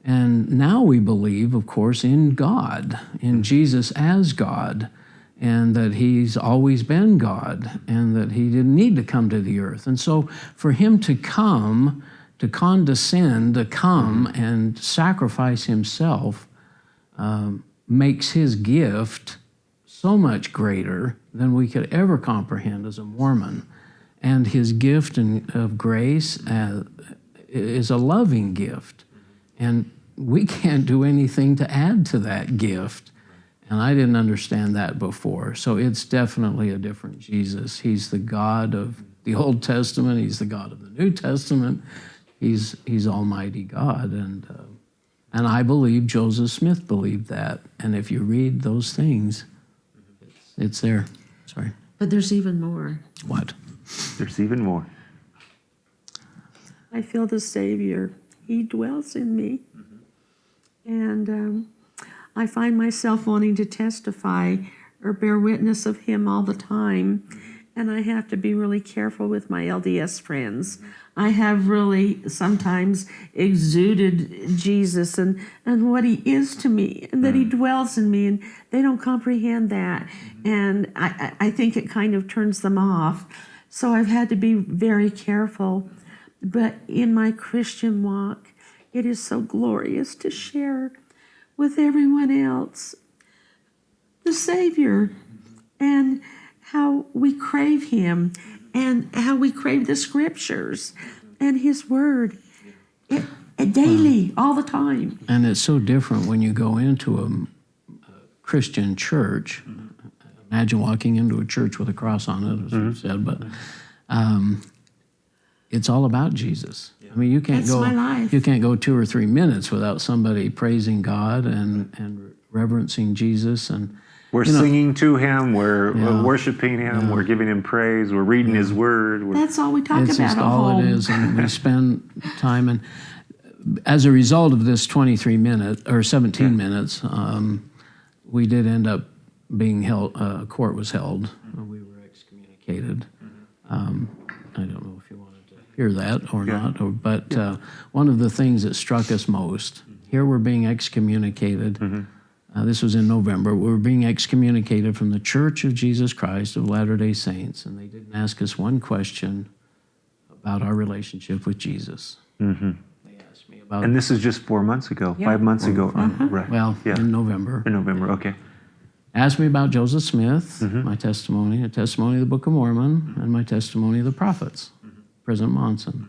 Speaker 2: And now we believe, of course, in God, in Jesus as God, and that he's always been God, and that he didn't need to come to the earth. And so for him to come, to condescend, to come and sacrifice himself makes his gift so much greater than we could ever comprehend as a Mormon. And his gift of grace is a loving gift. And we can't do anything to add to that gift. And I didn't understand that before. So it's definitely a different Jesus. He's the God of the Old Testament. He's the God of the New Testament. He's Almighty God. And I believe Joseph Smith believed that. And if you read those things, it's there. Sorry.
Speaker 3: But there's even more.
Speaker 2: What?
Speaker 1: There's even more.
Speaker 3: I feel the Savior. He dwells in me. And I find myself wanting to testify or bear witness of him all the time. And I have to be really careful with my LDS friends. I have really sometimes exuded Jesus and what he is to me, and that he dwells in me, and they don't comprehend that. And I think it kind of turns them off. So I've had to be very careful. But in my Christian walk, it is so glorious to share with everyone else the Savior and how we crave him and how we crave the scriptures and his word daily, all the time.
Speaker 2: And it's so different when you go into a Christian church. Imagine walking into a church with a cross on it, as you said, but it's all about Jesus. I mean, you can't
Speaker 3: That's my life.
Speaker 2: You can't go 2 or 3 minutes without somebody praising God and reverencing Jesus. And
Speaker 1: we're singing to him, we're worshiping him, we're giving him praise, we're reading his word.
Speaker 3: That's all we talk
Speaker 2: it's
Speaker 3: about
Speaker 2: just
Speaker 3: at
Speaker 2: all
Speaker 3: home.
Speaker 2: it is, and we spend time. And as a result of this 23 minutes or 17 minutes, we did end up being held. Court was held. We were excommunicated. I don't know if you wanted to hear that or not, but one of the things that struck us most, here we're being excommunicated. This was in November. We were being excommunicated from the Church of Jesus Christ of Latter-day Saints, and they didn't ask us one question about our relationship with Jesus. They asked me
Speaker 1: And this is just 4 months ago,
Speaker 3: Yeah.
Speaker 1: 5 months ago. Right.
Speaker 2: well,
Speaker 1: Yeah.
Speaker 2: in November.
Speaker 1: In November, okay.
Speaker 2: Asked me about Joseph Smith, my testimony, a testimony of the Book of Mormon, and my testimony of the prophets, President Monson.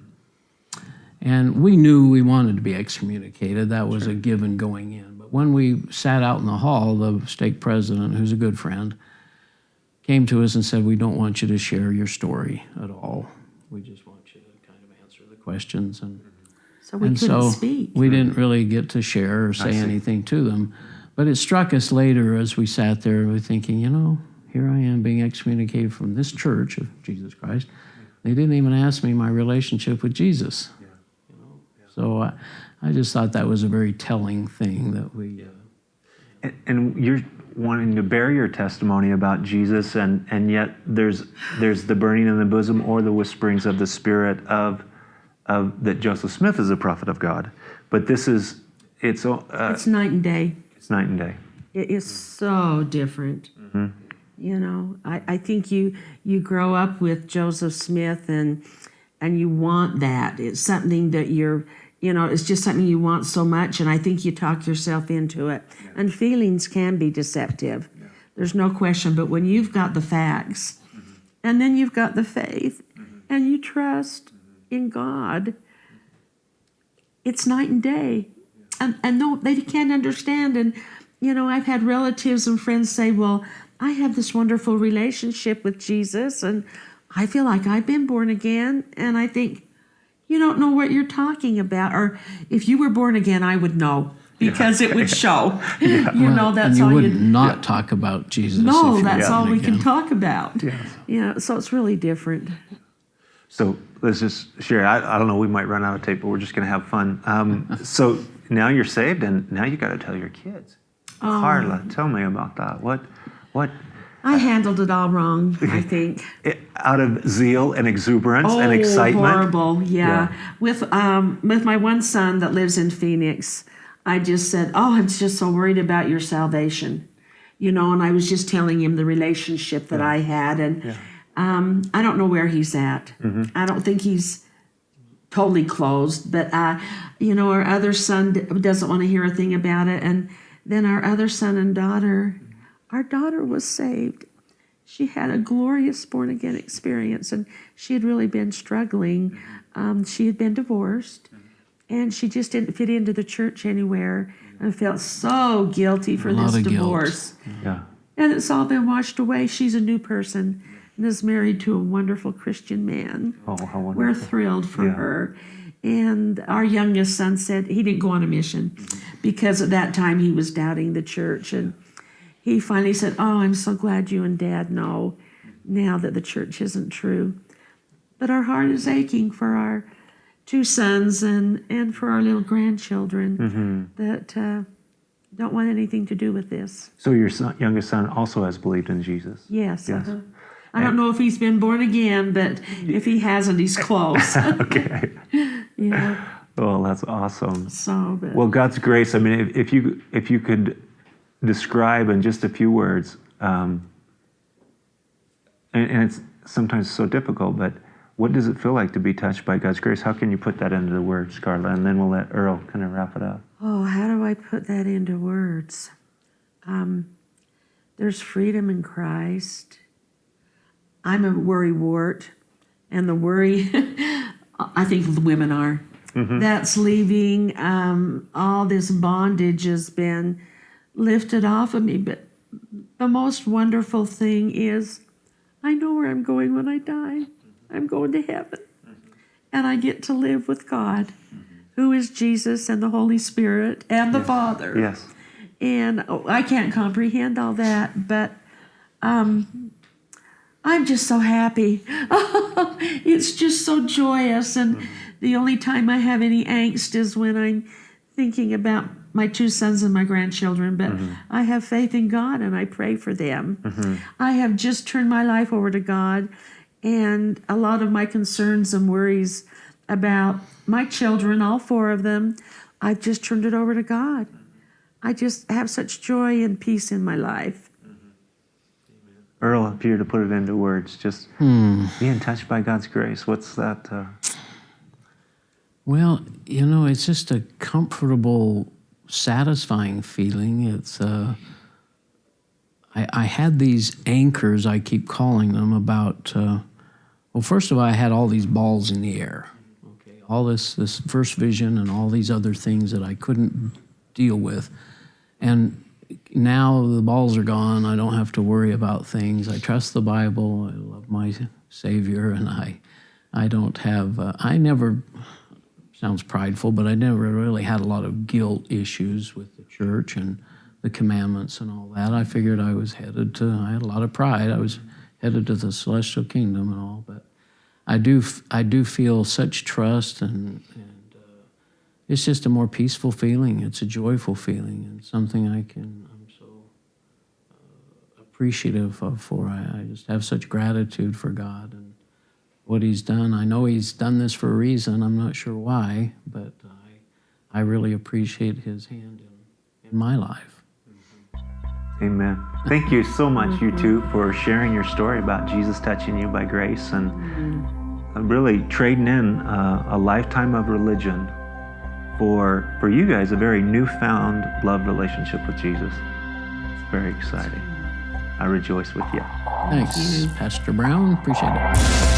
Speaker 2: And we knew we wanted to be excommunicated. That was a given going in. But when we sat out in the hall, the stake president, who's a good friend, came to us and said, we don't want you to share your story at all. We just want you to kind of answer the questions.
Speaker 3: So we couldn't speak.
Speaker 2: We didn't really get to share or say anything to them. But it struck us later as we sat there, we're thinking, here I am being excommunicated from this church of Jesus Christ. They didn't even ask me my relationship with Jesus. So I just thought that was a very telling thing that we...
Speaker 1: And you're wanting to bear your testimony about Jesus, and yet there's the burning in the bosom or the whisperings of the Spirit of that Joseph Smith is a prophet of God. But this is, it's
Speaker 3: night and day.
Speaker 1: It's night and day.
Speaker 3: It is so different. I think you grow up with Joseph Smith and you want that. It's something that it's just something you want so much, and I think you talk yourself into it. Yeah. And feelings can be deceptive. Yeah. There's no question, but when you've got the facts, and then you've got the faith, and you trust in God, it's night and day. And no, they can't understand. And, I've had relatives and friends say, well, I have this wonderful relationship with Jesus, and I feel like I've been born again. And I think, you don't know what you're talking about. Or if you were born again, I would know, because it would show. That's
Speaker 2: and
Speaker 3: all
Speaker 2: you would not talk about Jesus.
Speaker 3: No,
Speaker 2: if you
Speaker 3: that's
Speaker 2: were
Speaker 3: all
Speaker 2: born
Speaker 3: we
Speaker 2: again.
Speaker 3: can talk about.
Speaker 1: Yes.
Speaker 3: So it's really different.
Speaker 1: So let's just share. I don't know, we might run out of tape, but we're just going to have fun. So now you're saved, and now you got to tell your kids. Carla, tell me about that. What?
Speaker 3: I handled it all wrong, I think.
Speaker 1: Out of zeal and exuberance and excitement.
Speaker 3: Horrible, yeah. With my one son that lives in Phoenix, I just said, I'm just so worried about your salvation. And I was just telling him the relationship that I had, and I don't know where he's at. I don't think he's totally closed, but our other son doesn't want to hear a thing about it, and then our other son and daughter, our daughter was saved. She had a glorious born-again experience, and she had really been struggling. She had been divorced, and she just didn't fit into the church anywhere, and felt so guilty for this divorce.
Speaker 1: Yeah.
Speaker 3: And it's all been washed away. She's a new person and is married to a wonderful Christian man.
Speaker 1: Oh, how wonderful.
Speaker 3: We're thrilled for her. And our youngest son said he didn't go on a mission because at that time he was doubting the church. And he finally said, I'm so glad you and Dad know now that the church isn't true. But our heart is aching for our two sons and for our little grandchildren that don't want anything to do with this.
Speaker 1: So your youngest son also has believed in Jesus?
Speaker 3: Yes. I don't know if he's been born again, but if he hasn't, he's close.
Speaker 1: Okay.
Speaker 3: Yeah.
Speaker 1: Well, that's awesome.
Speaker 3: Well,
Speaker 1: God's grace. I mean, if you could describe in just a few words, and it's sometimes so difficult, but what does it feel like to be touched by God's grace? How can you put that into the words, Carla? And then we'll let Earl kind of wrap it up.
Speaker 3: How do I put that into words? There's freedom in Christ. I'm a worrywart, and the worry, I think the women are. That's leaving. All this bondage has been lifted off of me. But the most wonderful thing is I know where I'm going when I die. I'm going to heaven. And I get to live with God, who is Jesus and the Holy Spirit and the Father.
Speaker 1: Yes.
Speaker 3: And I can't comprehend all that, but I'm just so happy. It's just so joyous. And the only time I have any angst is when I'm thinking about my two sons and my grandchildren. But I have faith in God, and I pray for them. I have just turned my life over to God. And a lot of my concerns and worries about my children, all four of them, I've just turned it over to God. I just have such joy and peace in my life.
Speaker 1: Earl, if you were to put it into words, just being touched by God's grace, what's that?
Speaker 2: Well, you know, it's just a comfortable, satisfying feeling. It's I had these anchors, I keep calling them, about. Well, first of all, I had all these balls in the air. Okay, all this first vision and all these other things that I couldn't deal with, and now the balls are gone. I don't have to worry about things. I trust the Bible. I love my Savior, and I don't have. I never. Sounds prideful, but I never really had a lot of guilt issues with the church and the commandments and all that. I figured I was headed to, I had a lot of pride. I was headed to the celestial kingdom and all, but I do feel such trust, and it's just a more peaceful feeling. It's a joyful feeling, and something I'm so appreciative of for. I just have such gratitude for God and what He's done. I know He's done this for a reason. I'm not sure why, but I really appreciate His hand in my life.
Speaker 1: Amen. Thank you so much, you two, for sharing your story about Jesus touching you by grace and really trading in a lifetime of religion for you guys, a very newfound love relationship with Jesus. It's very exciting. I rejoice with you.
Speaker 2: Thanks, Pastor Brown. Appreciate it.